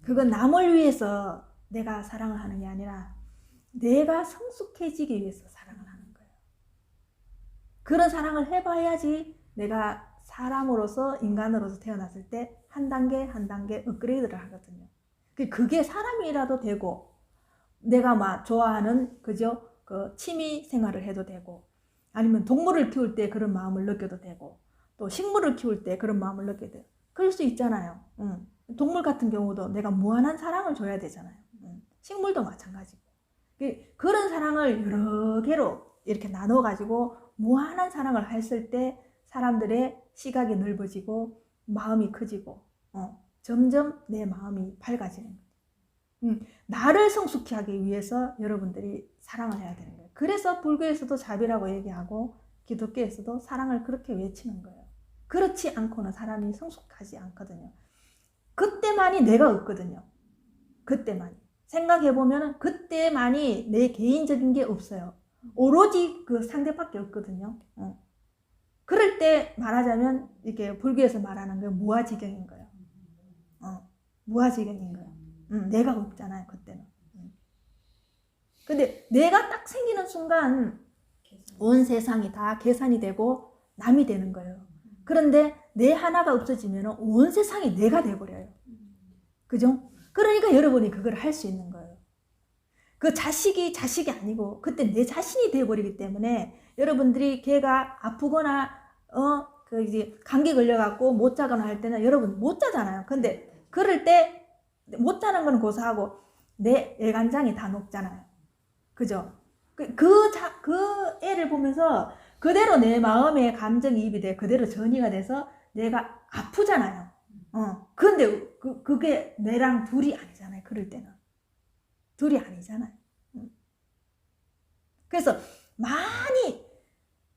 그건 남을 위해서 내가 사랑을 하는 게 아니라 내가 성숙해지기 위해서 사랑을 하는 거예요. 그런 사랑을 해봐야지 내가 사람으로서, 인간으로서 태어났을 때 한 단계 한 단계 업그레이드를 하거든요. 그게 사람이라도 되고, 내가 막 좋아하는 그죠? 그 취미 생활을 해도 되고, 아니면 동물을 키울 때 그런 마음을 느껴도 되고, 또 식물을 키울 때 그런 마음을 느껴도 돼요. 그럴 수 있잖아요. 동물 같은 경우도 내가 무한한 사랑을 줘야 되잖아요. 식물도 마찬가지고. 그런 사랑을 여러 개로 이렇게 나눠가지고 무한한 사랑을 했을 때 사람들의 시각이 넓어지고 마음이 커지고 점점 내 마음이 밝아지는 거예요. 나를 성숙히 하기 위해서 여러분들이 사랑을 해야 되는 거예요. 그래서 불교에서도 자비라고 얘기하고 기독교에서도 사랑을 그렇게 외치는 거예요. 그렇지 않고는 사람이 성숙하지 않거든요. 그때만이 내가 없거든요. 그때만이. 생각해보면 그때만이 내 개인적인 게 없어요. 오로지 그 상대밖에 없거든요. 그럴 때 말하자면 이게 불교에서 말하는 게 무아지경인 거예요. 무아지경인 거예요. 내가 없잖아요, 그때는. 근데 내가 딱 생기는 순간 온 세상이 다 계산이 되고 남이 되는 거예요. 그런데 내 하나가 없어지면 온 세상이 내가 돼버려요. 그죠? 그러니까 여러분이 그걸 할 수 있는 거예요. 그 자식이 아니고 그때 내 자신이 돼버리기 때문에 여러분들이 걔가 아프거나 그 이제 감기 걸려갖고 못 자거나 할 때는 여러분 못 자잖아요. 근데 그럴 때 못 자는 건 고사하고 내 애간장이 다 녹잖아요. 그죠? 그 애를 보면서 그대로 내 마음에 감정이입이 돼 그대로 전이가 돼서 내가 아프잖아요. 근데 그게 내랑 둘이 아니잖아요. 그럴 때는 둘이 아니잖아요. 그래서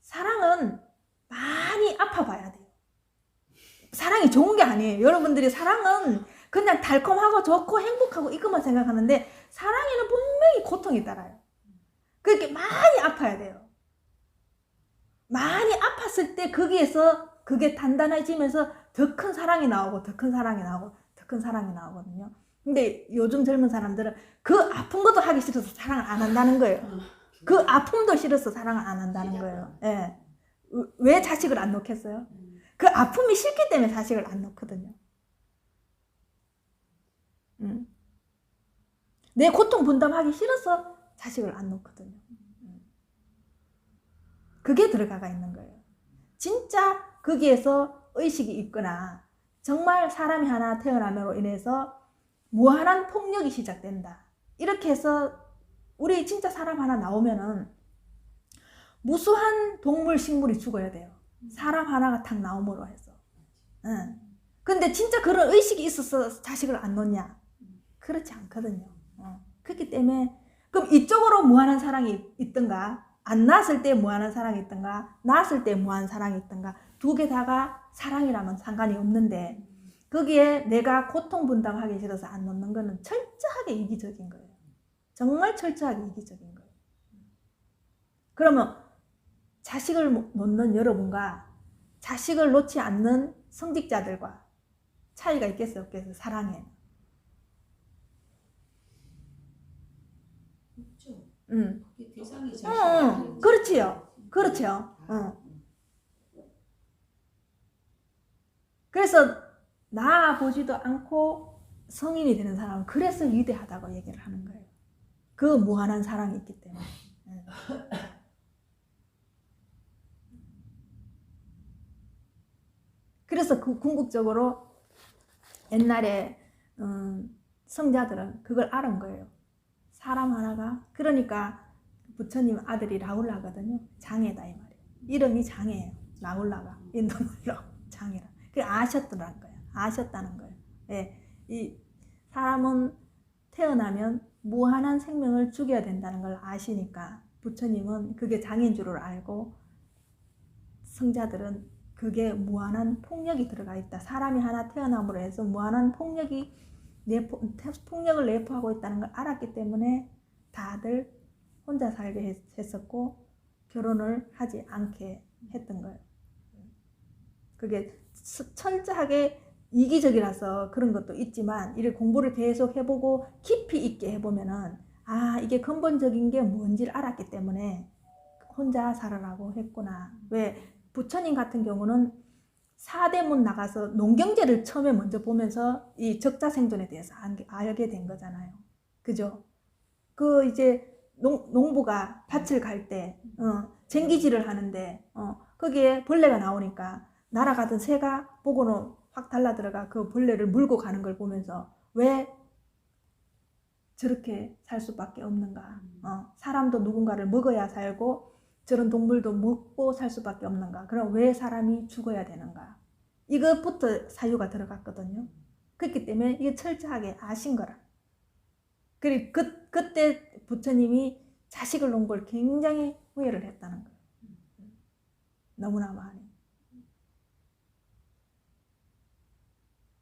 사랑은 많이 아파봐야 돼요. 사랑이 좋은 게 아니에요. 여러분들이 사랑은 그냥 달콤하고 좋고 행복하고 이것만 생각하는데 사랑에는 분명히 고통이 따라요. 그렇게 많이 아파야 돼요. 많이 아팠을 때 거기에서 그게 단단해지면서 더 큰 사랑이 나오고 더 큰 사랑이 나오고 더 큰 사랑이 나오거든요. 근데 요즘 젊은 사람들은 그 아픈 것도 하기 싫어서 사랑을 안 한다는 거예요. 그 아픔도 싫어서 사랑을 안 한다는 거예요. 예. 왜 자식을 안 놓겠어요? 그 아픔이 싫기 때문에 자식을 안 놓거든요. 내 고통 분담하기 싫어서 자식을 안 놓거든요. 그게 들어가 있는 거예요. 진짜 거기에서 의식이 있거나 정말 사람이 하나 태어남으로 인해서 무한한 폭력이 시작된다. 이렇게 해서 우리 진짜 사람 하나 나오면은 무수한 동물, 식물이 죽어야 돼요. 사람 하나가 탁 나옴으로 해서. 근데 진짜 그런 의식이 있어서 자식을 안 놓냐? 그렇지 않거든요. 그렇기 때문에 그럼 이쪽으로 무한한 사랑이 있던가 안 낳았을 때 무한한 사랑이 있던가 낳았을 때 무한한 사랑이 있던가 두 개 다가 사랑이라면 상관이 없는데 거기에 내가 고통 분담하기 싫어서 안 놓는 거는 철저하게 이기적인 거예요. 정말 철저하게 이기적인 거예요. 그러면 자식을 놓는 여러분과 자식을 놓지 않는 성직자들과 차이가 있겠어요? 없겠어요? 사랑에. 없죠. 그게 대상이 제일 그렇지요. 그렇죠. 그래서 낳아보지도 않고 성인이 되는 사람은 그래서 위대하다고 얘기를 하는 거예요. 그 무한한 사랑이 있기 때문에. 그래서 그 궁극적으로 옛날에 성자들은 그걸 알은 거예요. 사람 하나가 그러니까 부처님 아들이 라울라거든요. 장애다 이 말이에요. 이름이 장애예요. 라울라가 인도말로 장애라. 그게 아셨다는 거예요. 아셨다는 거예요. 예, 이 사람은 태어나면 무한한 생명을 죽여야 된다는 걸 아시니까 부처님은 그게 장애인 줄을 알고 성자들은 그게 무한한 폭력이 들어가 있다. 사람이 하나 태어남으로 해서 무한한 폭력을 내포하고 있다는 걸 알았기 때문에 다들 혼자 살게 했었고 결혼을 하지 않게 했던 거예요. 그게 철저하게 이기적이라서 그런 것도 있지만 이를 공부를 계속 해보고 깊이 있게 해보면은 아 이게 근본적인 게 뭔지를 알았기 때문에 혼자 살아라고 했구나. 왜 부처님 같은 경우는 사대문 나가서 농경제를 처음에 먼저 보면서 이 적자생존에 대해서 알게 된 거잖아요. 그죠? 그 이제 농부가 밭을 갈 때 쟁기질을 하는데 거기에 벌레가 나오니까 날아가던 새가 보고는 확 달라들어가 그 벌레를 물고 가는 걸 보면서 왜 저렇게 살 수밖에 없는가? 사람도 누군가를 먹어야 살고 저런 동물도 먹고 살 수밖에 없는가? 그럼 왜 사람이 죽어야 되는가? 이것부터 사유가 들어갔거든요. 그렇기 때문에 이게 철저하게 아신 거라. 그리고 그때 부처님이 자식을 놓은 걸 굉장히 후회를 했다는 거예요. 너무나 많이.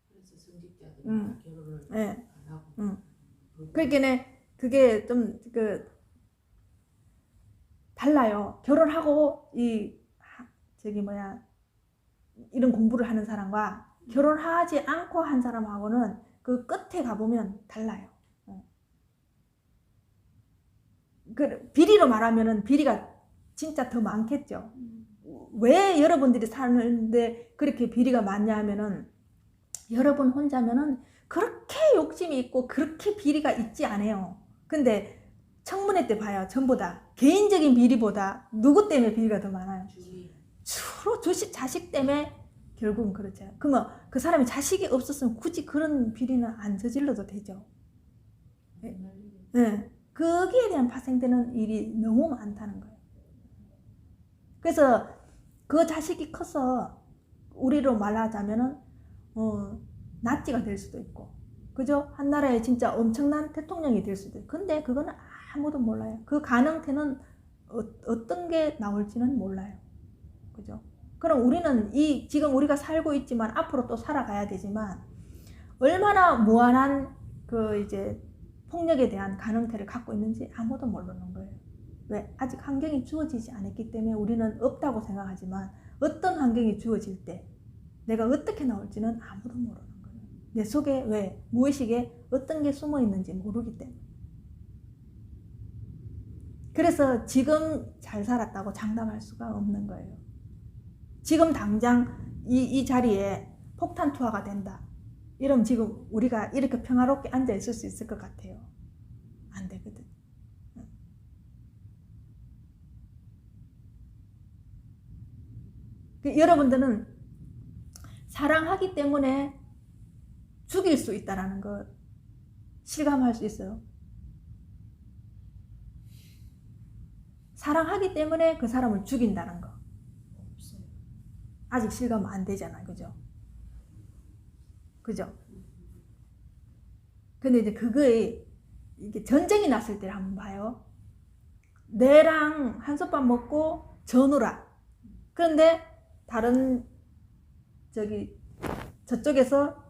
그래서 성직자들이 결혼을 네. 안 하고. 그러니까 그게 좀 달라요. 결혼하고 이런 공부를 하는 사람과 결혼하지 않고 한 사람하고는 그 끝에 가보면 달라요. 그 비리로 말하면은 비리가 진짜 더 많겠죠. 왜 여러분들이 사는데 그렇게 비리가 많냐 하면은 여러분 혼자면은 그렇게 욕심이 있고 그렇게 비리가 있지 않아요. 근데 청문회 때 봐요. 전부 다 개인적인 비리보다 누구 때문에 비리가 더 많아요? 주로 자식 때문에 결국은 그렇죠. 그러면 그 사람이 자식이 없었으면 굳이 그런 비리는 안 저질러도 되죠. 네. 거기에 대한 파생되는 일이 너무 많다는 거예요. 그래서 그 자식이 커서 우리로 말하자면은 나치가 될 수도 있고, 그죠? 한 나라에 진짜 엄청난 대통령이 될 수도 있고, 근데 그거는 아무도 몰라요. 그 가능태는 어떤 게 나올지는 몰라요. 그죠? 그럼 우리는 지금 우리가 살고 있지만 앞으로 또 살아가야 되지만 얼마나 무한한 폭력에 대한 가능태를 갖고 있는지 아무도 모르는 거예요. 왜? 아직 환경이 주어지지 않았기 때문에 우리는 없다고 생각하지만 어떤 환경이 주어질 때 내가 어떻게 나올지는 아무도 모르는 거예요. 내 속에 왜? 무의식에 어떤 게 숨어 있는지 모르기 때문에. 그래서 지금 잘 살았다고 장담할 수가 없는 거예요. 지금 당장 이 자리에 폭탄 투하가 된다. 이러면 지금 우리가 이렇게 평화롭게 앉아 있을 수 있을 것 같아요. 안 되거든. 여러분들은 사랑하기 때문에 죽일 수 있다는 걸 실감할 수 있어요. 사랑하기 때문에 그 사람을 죽인다는 거. 없어요. 아직 실감 안 되잖아요. 그죠? 그죠? 근데 이제 그거에 이게 전쟁이 났을 때를 한번 봐요. 내랑 한솥밥 먹고 전우라. 그런데 다른 저쪽에서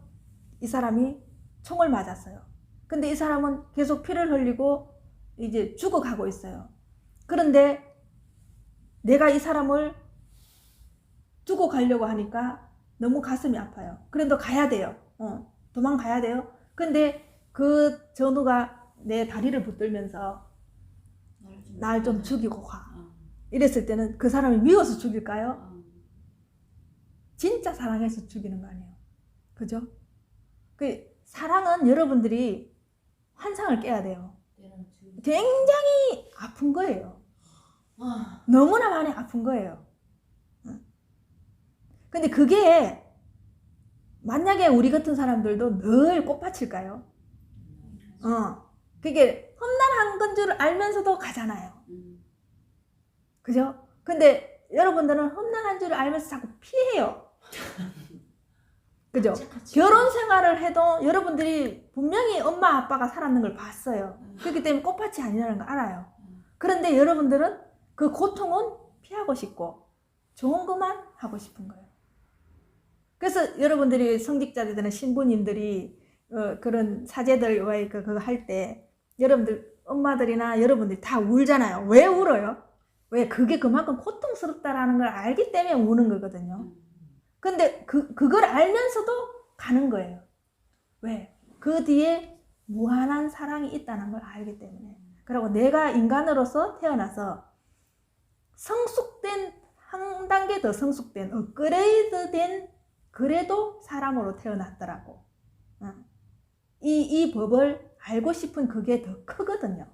이 사람이 총을 맞았어요. 근데 이 사람은 계속 피를 흘리고 이제 죽어가고 있어요. 그런데 내가 이 사람을 두고 가려고 하니까 너무 가슴이 아파요. 그래도 가야 돼요. 도망가야 돼요. 근데 그 전우가 내 다리를 붙들면서 날 좀 죽이고 가. 이랬을 때는 그 사람이 미워서 죽일까요? 진짜 사랑해서 죽이는 거 아니에요. 그죠? 그 사랑은 여러분들이 환상을 깨야 돼요. 굉장히 아픈 거예요. 너무나 많이 아픈 거예요. 근데 그게 만약에 우리 같은 사람들도 늘 꽃밭일까요? 그게 험난한 건 줄 알면서도 가잖아요. 그죠? 근데 여러분들은 험난한 줄 알면서 자꾸 피해요. 그죠? 결혼 생활을 해도 여러분들이 분명히 엄마 아빠가 살았는 걸 봤어요. 그렇기 때문에 꽃밭이 아니라는 걸 알아요. 그런데 여러분들은 그 고통은 피하고 싶고 좋은 것만 하고 싶은 거예요. 그래서 여러분들이 성직자들이나 신부님들이 그런 사제들 그거 할 때 여러분들 엄마들이나 여러분들이 다 울잖아요. 왜 울어요? 왜? 그게 그만큼 고통스럽다라는 걸 알기 때문에 우는 거거든요. 근데 그걸 알면서도 가는 거예요. 왜? 그 뒤에 무한한 사랑이 있다는 걸 알기 때문에. 그리고 내가 인간으로서 태어나서 성숙된, 한 단계 더 성숙된, 업그레이드된, 그래도 사람으로 태어났더라고. 이 법을 알고 싶은 그게 더 크거든요.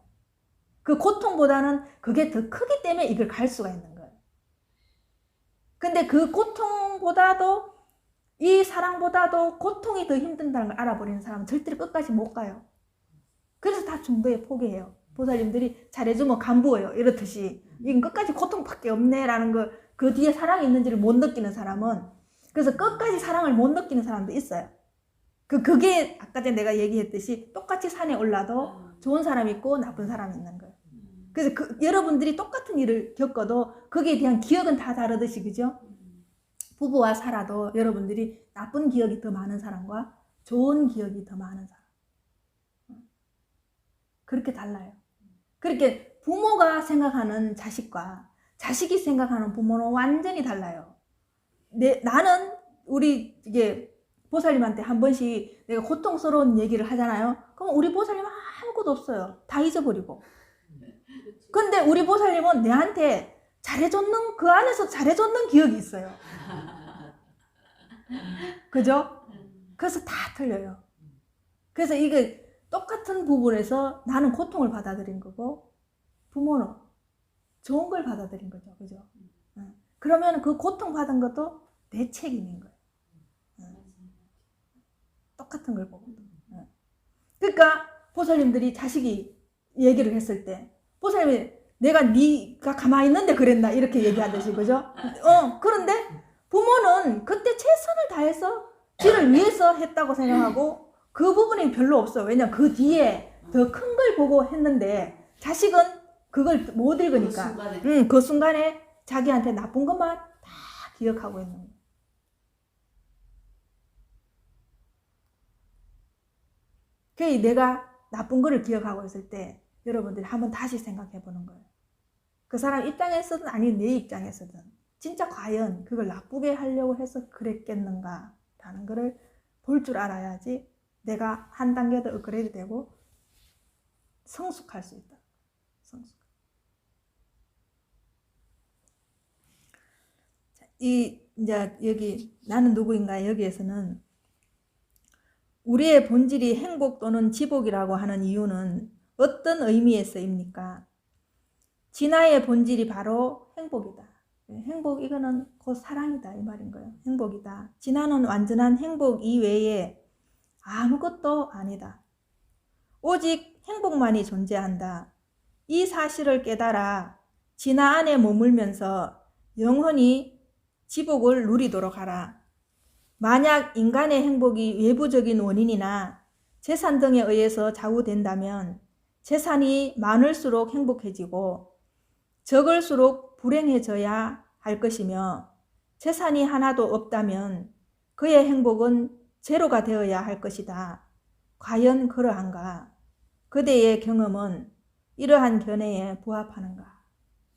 그 고통보다는 그게 더 크기 때문에 이걸 갈 수가 있는 거예요. 근데 그 고통보다도, 이 사랑보다도 고통이 더 힘든다는 걸 알아버리는 사람은 절대로 끝까지 못 가요. 그래서 다 중도에 포기해요. 보살님들이 잘해주면 간부어요. 이렇듯이. 이건 끝까지 고통밖에 없네라는 거, 그 뒤에 사랑이 있는지를 못 느끼는 사람은, 그래서 끝까지 사랑을 못 느끼는 사람도 있어요. 그게 아까 전에 내가 얘기했듯이 똑같이 산에 올라도 좋은 사람이 있고 나쁜 사람이 있는 거예요. 그래서 여러분들이 똑같은 일을 겪어도 거기에 대한 기억은 다 다르듯이, 그죠? 부부와 살아도 여러분들이 나쁜 기억이 더 많은 사람과 좋은 기억이 더 많은 사람. 그렇게 달라요. 그렇게 부모가 생각하는 자식과 자식이 생각하는 부모는 완전히 달라요. 나는 우리 이게 보살님한테 한 번씩 내가 고통스러운 얘기를 하잖아요. 그럼 우리 보살님은 아무것도 없어요. 다 잊어버리고. 근데 우리 보살님은 내한테 잘해줬는, 그 안에서 잘해줬는 기억이 있어요. 그죠? 그래서 다 틀려요. 그래서 이게 똑같은 부분에서 나는 고통을 받아들인 거고 부모는 좋은 걸 받아들인 거죠. 그죠? 그러면 그 고통받은 것도 내 책임인 거예요. 똑같은 걸 보고. 그러니까 보살님들이 자식이 얘기를 했을 때 보살님이 내가 네가 가만히 있는데 그랬나 이렇게 얘기하듯이, 그죠? 그런데 부모는 그때 최선을 다해서 지를 위해서 했다고 생각하고 그 부분이 별로 없어요. 왜냐면 그 뒤에 더 큰 걸 보고 했는데 자식은 그걸 못 읽으니까 그 순간에 자기한테 나쁜 것만 다 기억하고 있는 거예요. 그 내가 나쁜 거를 기억하고 있을 때 여러분들이 한번 다시 생각해 보는 거예요. 그 사람 입장에서든 아니면 내 입장에서든 진짜 과연 그걸 나쁘게 하려고 해서 그랬겠는가 라는 거를 볼 줄 알아야지 내가 한 단계 더 업그레이드 되고 성숙할 수 있다. 성숙. 이제 여기 나는 누구인가 여기에서는 우리의 본질이 행복 또는 지복이라고 하는 이유는 어떤 의미에서입니까? 진화의 본질이 바로 행복이다. 행복, 이거는 곧 사랑이다 이 말인 거예요. 행복이다. 진화는 완전한 행복 이외에 아무것도 아니다. 오직 행복만이 존재한다. 이 사실을 깨달아 진화 안에 머물면서 영원히 지복을 누리도록 하라. 만약 인간의 행복이 외부적인 원인이나 재산 등에 의해서 좌우된다면 재산이 많을수록 행복해지고 적을수록 불행해져야 할 것이며 재산이 하나도 없다면 그의 행복은 제로가 되어야 할 것이다. 과연 그러한가? 그대의 경험은 이러한 견해에 부합하는가?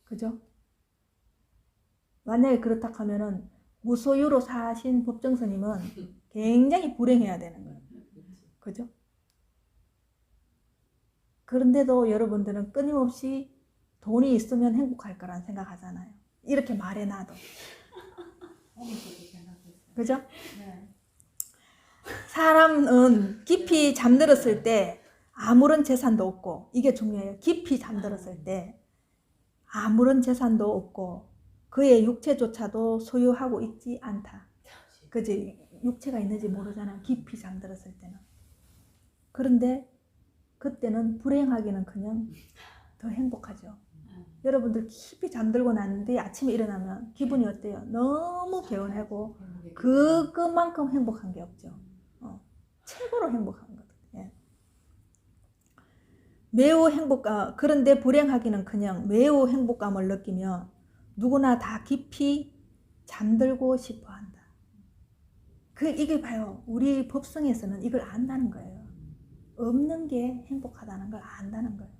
그죠? 만약에 그렇다 하면은 무소유로 사신 법정스님은 굉장히 불행해야 되는 거예요. 그죠? 그런데도 여러분들은 끊임없이 돈이 있으면 행복할 거란 생각하잖아요. 이렇게 말해놔도. 그죠? 네. 사람은 깊이 잠들었을 때 아무런 재산도 없고, 이게 중요해요. 깊이 잠들었을 때 아무런 재산도 없고 그의 육체조차도 소유하고 있지 않다. 그지? 육체가 있는지 모르잖아요. 깊이 잠들었을 때는. 그런데 그때는 불행하기는커녕 더 행복하죠. 여러분들 깊이 잠들고 났는데 아침에 일어나면 기분이 어때요? 너무 개운하고 그것만큼 행복한 게 없죠. 최고로 행복한 거거든요. 예. 매우 행복감, 그런데 불행하기는커녕 매우 행복감을 느끼며 누구나 다 깊이 잠들고 싶어 한다. 이게 봐요. 우리 법성에서는 이걸 안다는 거예요. 없는 게 행복하다는 걸 안다는 거예요.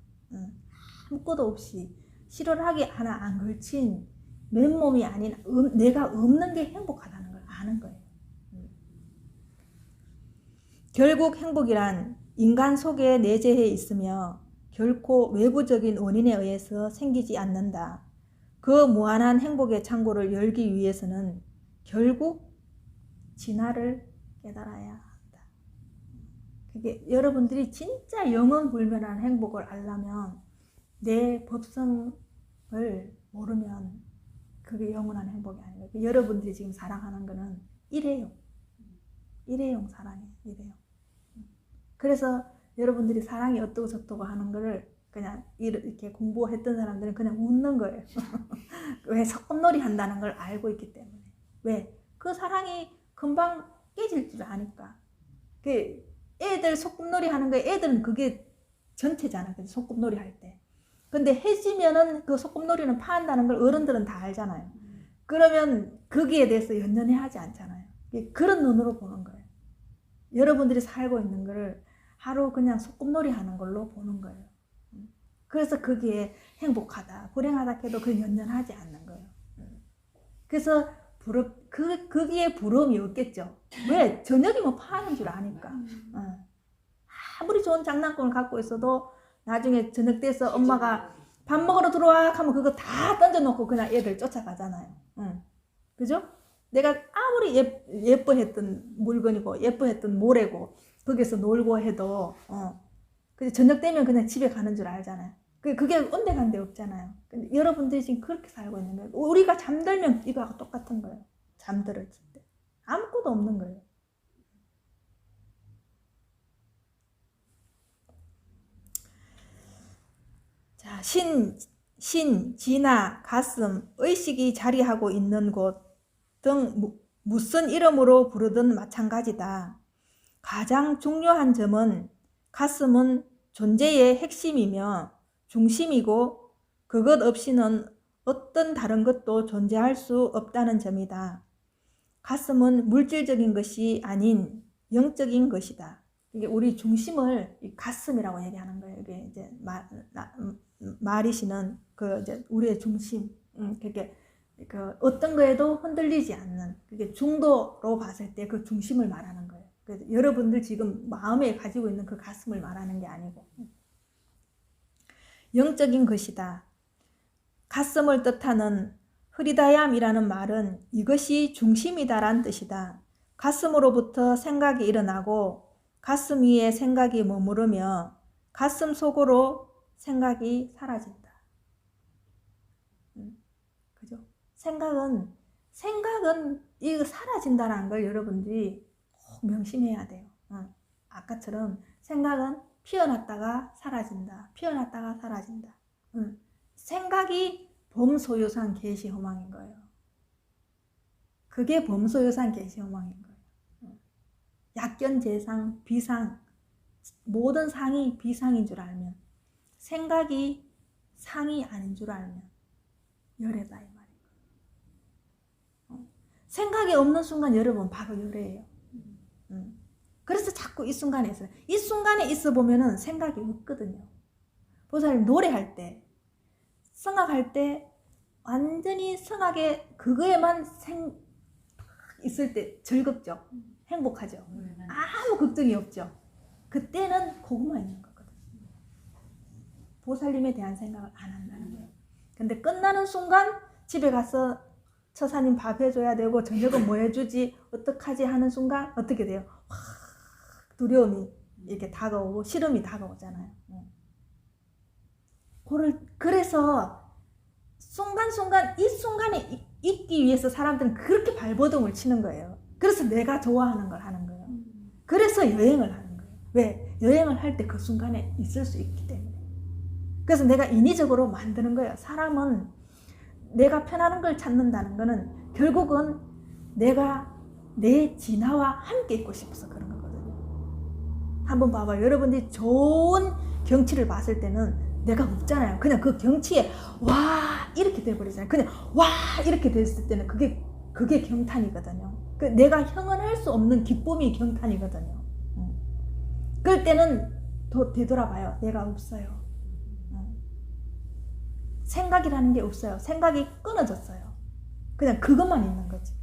아무것도 없이 실오라기 하나 안 걸친 맨몸이 아닌 내가 없는 게 행복하다는 걸 아는 거예요. 결국 행복이란 인간 속에 내재해 있으며 결코 외부적인 원인에 의해서 생기지 않는다. 그 무한한 행복의 창고를 열기 위해서는 결국 진화를 깨달아야 한다. 그게 여러분들이 진짜 영원불멸한 행복을 알려면 내 법성을 모르면 그게 영원한 행복이 아니에요. 여러분들이 지금 사랑하는 거는 일회용 사랑이에요. 일회용. 그래서 여러분들이 사랑이 어떠고 저떠고 하는 거를 그냥 이렇게 공부했던 사람들은 그냥 웃는 거예요. 왜 소꿉놀이 한다는 걸 알고 있기 때문에. 왜? 그 사랑이 금방 깨질 줄 아니까. 그 애들 소꿉놀이 하는 거 애들은 그게 전체잖아. 소꿉놀이 할 때. 근데 해지면은 그 소꿉놀이는 파한다는 걸 어른들은 다 알잖아요. 그러면 거기에 대해서 연연해 하지 않잖아요. 그런 눈으로 보는 거예요. 여러분들이 살고 있는 거를 하루 그냥 소꿉놀이 하는 걸로 보는 거예요. 그래서 거기에 행복하다, 불행하다 해도 그 연연하지 않는 거예요. 그래서 거기에 부러움이 없겠죠. 왜? 저녁이면 파는 줄 아니까. 아무리 좋은 장난감을 갖고 있어도 나중에 저녁 돼서 엄마가 밥 먹으러 들어와 하면 그거 다 던져놓고 그냥 애들 쫓아가잖아요. 그죠? 내가 아무리 예뻐했던 물건이고 예뻐했던 모래고 거기서 놀고 해도 근데 저녁 되면 그냥 집에 가는 줄 알잖아요. 그게 온데간데 없잖아요. 근데 여러분들이 지금 그렇게 살고 있는 거예요. 우리가 잠들면 이거하고 똑같은 거예요. 잠들었을 때 아무것도 없는 거예요. 자, 신, 진화, 가슴, 의식이 자리하고 있는 곳 등 무슨 이름으로 부르든 마찬가지다. 가장 중요한 점은 가슴은 존재의 핵심이며 중심이고 그것 없이는 어떤 다른 것도 존재할 수 없다는 점이다. 가슴은 물질적인 것이 아닌 영적인 것이다. 이게 우리 중심을 가슴이라고 얘기하는 거예요. 이게 이제 마리시는 그 이제 우리의 중심, 그게 그 어떤 거에도 흔들리지 않는 그게 중도로 봤을 때 그 중심을 말하는 거예요. 그래서 여러분들 지금 마음에 가지고 있는 그 가슴을 말하는 게 아니고 영적인 것이다. 가슴을 뜻하는 흐리다얌이라는 말은 이것이 중심이다란 뜻이다. 가슴으로부터 생각이 일어나고 가슴 위에 생각이 머무르며 가슴 속으로 생각이 사라진다. 그죠? 생각은 이거 사라진다는 걸 여러분들이 꼭 명심해야 돼요. 아까처럼 생각은 피어났다가 사라진다. 피어났다가 사라진다. 생각이 범소유산 계시호망인 거예요. 그게 범소유산 계시호망인 거예요. 약견재상, 비상, 모든 상이 비상인 줄 알면, 생각이 상이 아닌 줄 알면 열애다 이 말이에요. 생각이 없는 순간 여러분 바로 열애예요. 그래서 자꾸 이 순간에 있어요. 이 순간에 있어 보면은 생각이 없거든요. 보살님 노래할 때, 성악할 때 완전히 성악에 그거에만 있을 때 즐겁죠. 행복하죠. 아무 걱정이 없죠. 그때는 그것만 있는 거거든요. 보살님에 대한 생각을 안 한다는 거예요. 근데 끝나는 순간 집에 가서 처사님 밥 해줘야 되고 저녁은 뭐 해주지 어떡하지 하는 순간 어떻게 돼요? 확 두려움이 이렇게 다가오고 싫음이 다가오잖아요. 그래서 순간순간 이 순간에 있기 위해서 사람들은 그렇게 발버둥을 치는 거예요. 그래서 내가 좋아하는 걸 하는 거예요. 그래서 여행을 하는 거예요. 왜? 여행을 할 때 그 순간에 있을 수 있기 때문에. 그래서 내가 인위적으로 만드는 거예요. 사람은 내가 편안한 걸 찾는다는 거는 결국은 내가 내 진화와 함께 있고 싶어서 그런 거거든요. 한번 봐봐요. 여러분들이 좋은 경치를 봤을 때는 내가 없잖아요. 그냥 그 경치에 와 이렇게 돼버리잖아요. 그냥 와 이렇게 됐을 때는 그게 경탄이거든요. 내가 형언할 수 없는 기쁨이 경탄이거든요. 그럴 때는 되돌아봐요. 내가 없어요. 생각이라는 게 없어요. 생각이 끊어졌어요. 그냥 그것만 있는 거지.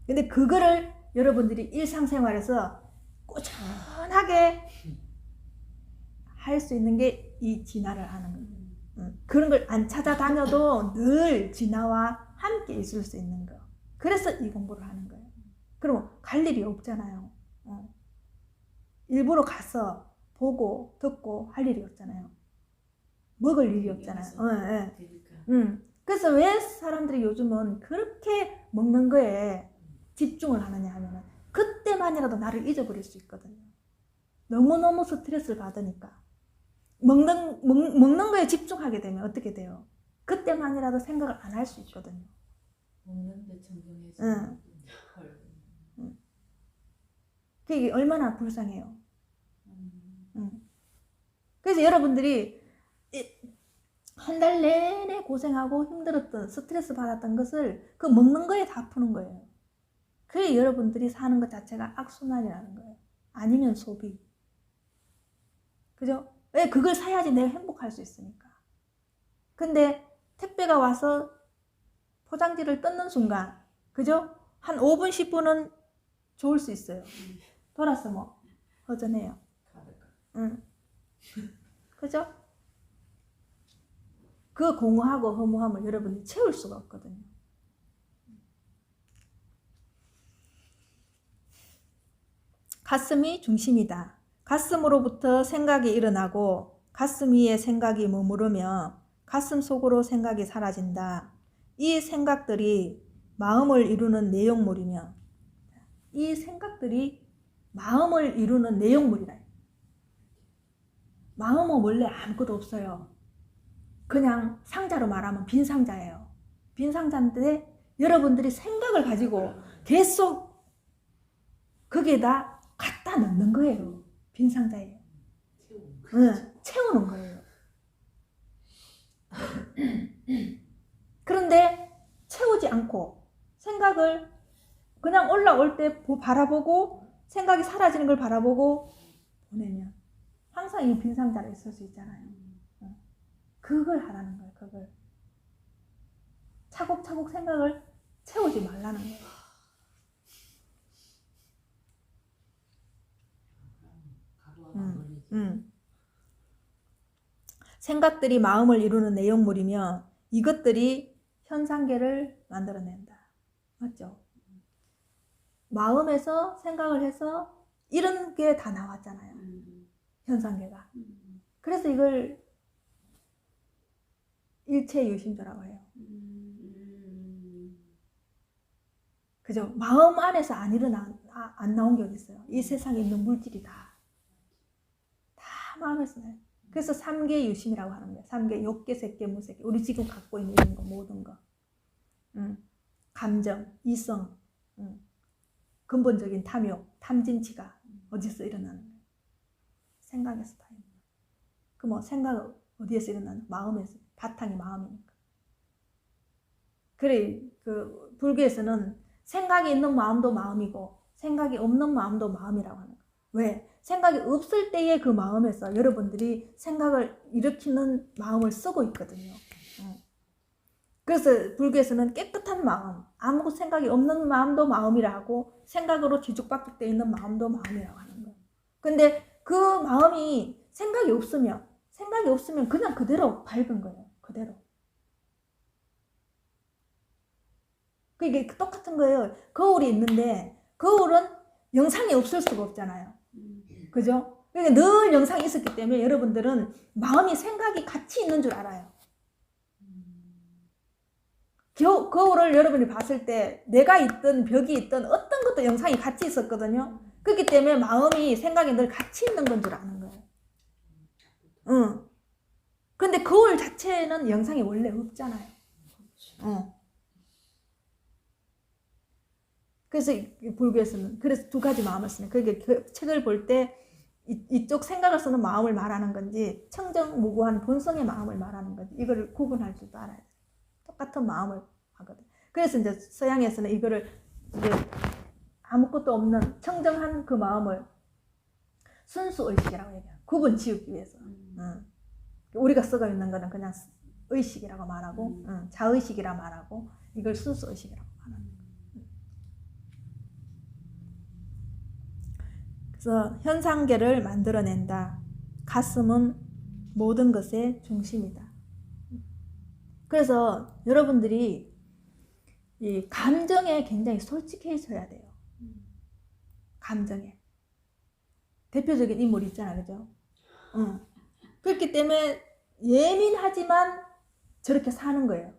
근데 그거를 여러분들이 일상생활에서 꾸준하게 할 수 있는 게 이 진화를 하는 거예요. 그런 걸 안 찾아다녀도 늘 진화와 함께 있을 수 있는 거. 그래서 이 공부를 하는 거예요. 그럼 갈 일이 없잖아요. 일부러 가서 보고 듣고 할 일이 없잖아요. 먹을 일이 없잖아요. 그래서 왜 사람들이 요즘은 그렇게 먹는 거에 집중을 하느냐 하면은 그때만이라도 나를 잊어버릴 수 있거든요. 너무너무 스트레스를 받으니까. 먹는 거에 집중하게 되면 어떻게 돼요? 그때만이라도 생각을 안 할 수 있거든요. 먹는데 정정해서. 그게 얼마나 불쌍해요. 그래서 여러분들이 한 달 내내 고생하고 힘들었던 스트레스 받았던 것을 그 먹는 거에 다 푸는 거예요. 그게 여러분들이 사는 것 자체가 악순환이라는 거예요. 아니면 소비. 그죠? 왜? 그걸 사야지 내가 행복할 수 있으니까. 근데 택배가 와서 포장지를 뜯는 순간, 그죠? 한 5분, 10분은 좋을 수 있어요. 돌아서 뭐 허전해요. 그죠? 그 공허하고 허무함을 여러분이 채울 수가 없거든요. 가슴이 중심이다. 가슴으로부터 생각이 일어나고 가슴 위에 생각이 머무르며 가슴 속으로 생각이 사라진다. 이 생각들이 마음을 이루는 내용물이며 이 생각들이 마음을 이루는 내용물이다. 마음은 원래 아무것도 없어요. 그냥 상자로 말하면 빈 상자예요. 빈 상자인데 여러분들이 생각을 가지고 계속 거기에다 갖다 넣는 거예요. 빈 상자에. 채우는 거예요. 그런데 채우지 않고 생각을 그냥 올라올 때 바라보고 생각이 사라지는 걸 바라보고 보내면 항상 이 빈 상자로 있을 수 있잖아요. 그걸 하라는 거예요. 그걸 차곡차곡 생각을 채우지 말라는 거예요. 생각들이 마음을 이루는 내용물이며 이것들이 현상계를 만들어낸다. 맞죠? 마음에서 생각을 해서 이런 게 다 나왔잖아요. 현상계가. 그래서 이걸 일체유심조라고 해요. 그죠? 마음 안에서 안 나온 게 어디 있어요? 이 세상에 있는 물질이 다 마음에서 나요. 그래서 3계 유심이라고 하는 거예요. 3계, 욕계, 색계, 무색계. 우리 지금 갖고 있는 이런 거, 모든 거. 감정, 이성, 근본적인 탐욕, 탐진치가 어디서 일어나는 거예요? 생각에서 다 일어나요. 그 뭐 생각은 어디에서 일어나는? 마음에서. 바탕이 마음이니까. 그래, 그 불교에서는 생각이 있는 마음도 마음이고 생각이 없는 마음도 마음이라고 하는 거예요. 왜? 생각이 없을 때의 그 마음에서 여러분들이 생각을 일으키는 마음을 쓰고 있거든요. 그래서 불교에서는 깨끗한 마음, 아무 생각이 없는 마음도 마음이라고 생각으로 뒤죽박죽되어 있는 마음도 마음이라고 하는 거예요. 근데 그 마음이 생각이 없으면 그냥 그대로 밝은 거예요. 그대로. 그게 똑같은 거예요. 거울이 있는데 거울은 영상이 없을 수가 없잖아요. 그죠? 그러니까 늘 영상이 있었기 때문에 여러분들은 마음이 생각이 같이 있는 줄 알아요. 거울을 여러분이 봤을 때 내가 있든 벽이 있든 어떤 것도 영상이 같이 있었거든요. 그렇기 때문에 마음이 생각이 늘 같이 있는 건 줄 아는 거예요. 근데 거울 자체는 영상이 원래 없잖아요. 그래서 불교에서는 그래서 두 가지 마음을 쓰는. 그게 그 책을 볼 때 이쪽 생각을 쓰는 마음을 말하는 건지 청정무구한 본성의 마음을 말하는 건지 이거를 구분할 줄도 알아야 돼요. 똑같은 마음을 하거든. 그래서 이제 서양에서는 이거를 이제 아무것도 없는 청정한 그 마음을 순수의식이라고 얘기해요. 구분 지우기 위해서. 우리가 쓰고 있는 거는 그냥 의식이라고 말하고 자의식이라 말하고 이걸 순수의식이라고 말하는 거예요. 그래서 현상계를 만들어낸다. 가슴은 모든 것의 중심이다. 그래서 여러분들이 이 감정에 굉장히 솔직해져야 돼요. 감정에. 대표적인 인물 있잖아, 그죠? 그렇기 때문에 예민하지만 저렇게 사는 거예요.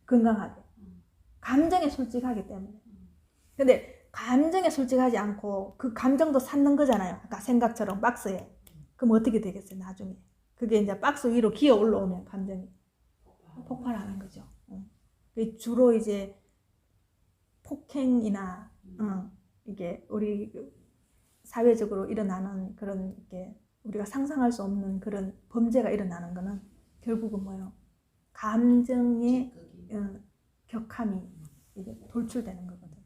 건강하게. 감정에 솔직하기 때문에. 근데 감정에 솔직하지 않고 그 감정도 샀는 거잖아요. 아까 생각처럼 박스에. 그럼 어떻게 되겠어요, 나중에? 그게 이제 박스 위로 기어 올라오면 감정이 폭발하는 거죠. 주로 이제 폭행이나 이게 우리 사회적으로 일어나는 그런 게 우리가 상상할 수 없는 그런 범죄가 일어나는 거는 결국은 뭐예요? 감정의 격함이 이게 돌출되는 거거든.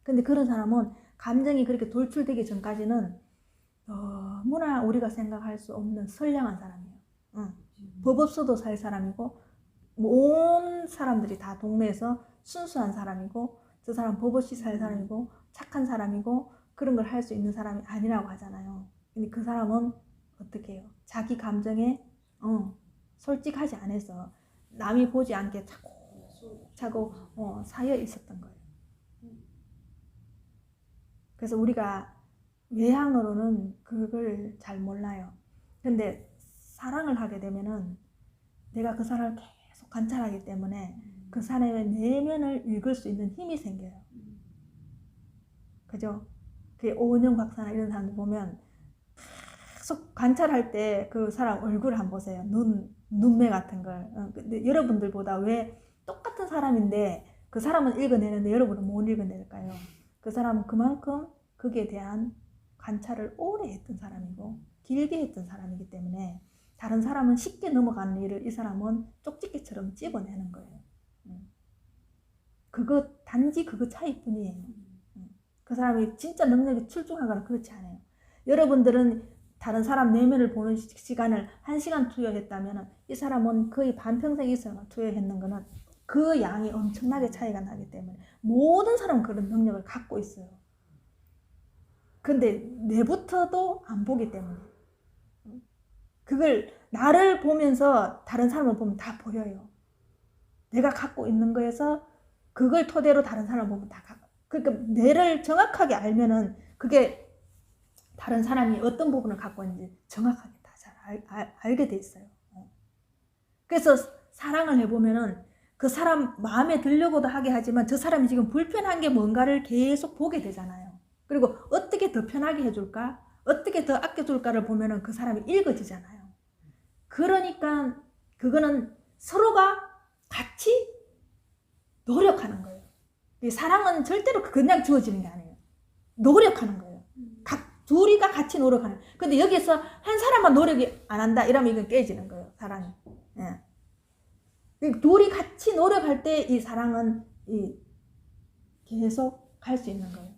근데 그런 사람은 감정이 그렇게 돌출되기 전까지는 너무나 우리가 생각할 수 없는 선량한 사람이에요. 법 없어도 살 사람이고 온 사람들이 다 동네에서 순수한 사람이고 저 사람 법 없이 살 사람이고 착한 사람이고 그런 걸 할 수 있는 사람이 아니라고 하잖아요. 근데 그 사람은 어떻게 해요? 자기 감정에 솔직하지 않아서 남이 보지 않게 차고 사여 있었던 거예요. 그래서 우리가 외향으로는 그걸 잘 몰라요. 근데 사랑을 하게 되면은 내가 그 사람을 계속 관찰하기 때문에 그 사람의 내면을 읽을 수 있는 힘이 생겨요. 그죠? 그 오은영 박사나 이런 사람들 보면 계속 관찰할 때 그 사람 얼굴을 한번 보세요. 눈매 같은 걸. 근데 여러분들보다 왜 똑같은 사람인데 그 사람은 읽어내는데 여러분은 못 읽어낼까요? 그 사람은 그만큼 거기에 대한 관찰을 오래 했던 사람이고 길게 했던 사람이기 때문에 다른 사람은 쉽게 넘어가는 일을 이 사람은 쪽집게처럼 찝어내는 거예요. 단지 그거 차이뿐이에요. 그 사람이 진짜 능력이 출중하거나 그렇지 않아요. 여러분들은 다른 사람 내면을 보는 시간을 1시간 투여했다면 이 사람은 거의 반평생 이상을 투여했는 거는 그 양이 엄청나게 차이가 나기 때문에 모든 사람은 그런 능력을 갖고 있어요. 근데 내부터도 안 보기 때문에 그걸 나를 보면서 다른 사람을 보면 다 보여요. 내가 갖고 있는 거에서 그걸 토대로 다른 사람을 보면 다 갖고 그러니까 뇌를 정확하게 알면은 그게 다른 사람이 어떤 부분을 갖고 있는지 정확하게 다 잘 알게 돼 있어요. 그래서 사랑을 해보면은 그 사람 마음에 들려고도 하게 하지만 저 사람이 지금 불편한 게 뭔가를 계속 보게 되잖아요. 그리고 어떻게 더 편하게 해줄까? 어떻게 더 아껴줄까를 보면은 그 사람이 읽어지잖아요. 그러니까 그거는 서로가 같이 노력하는 거예요. 사랑은 절대로 그냥 주어지는 게 아니에요. 노력하는 거예요. 둘이가 같이 노력하는 거예요. 근데 여기서 한 사람만 노력이 안 한다 이러면 이건 깨지는 거예요. 사랑이. 예. 둘이 같이 노력할 때 이 사랑은 계속 갈 수 있는 거예요.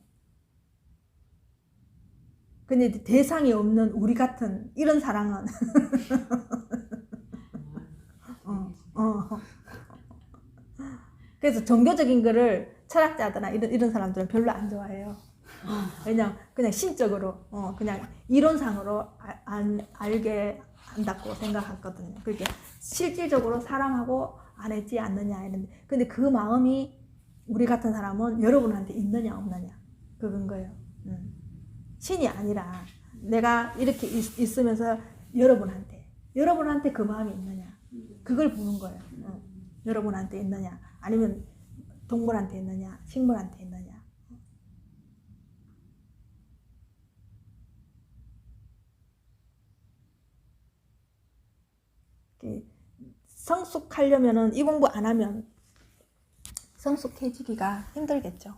근데 대상이 없는 우리 같은 이런 사랑은 그래서 종교적인 거를 철학자들이나 이런 사람들은 별로 안 좋아해요. 왜냐면 그냥 심적으로 그냥 이론상으로 알게 한다고 생각하거든요. 그렇게 실질적으로 사랑하고 안 했지 않느냐 이런데 근데 그 마음이 우리 같은 사람은 여러분한테 있느냐 없느냐 그건 거예요. 신이 아니라 내가 이렇게 있으면서 여러분한테 그 마음이 있느냐 그걸 보는 거예요. 여러분한테 있느냐 아니면 동물한테 있느냐 식물한테 있느냐. 성숙하려면은 이 공부 안 하면 성숙해지기가 힘들겠죠.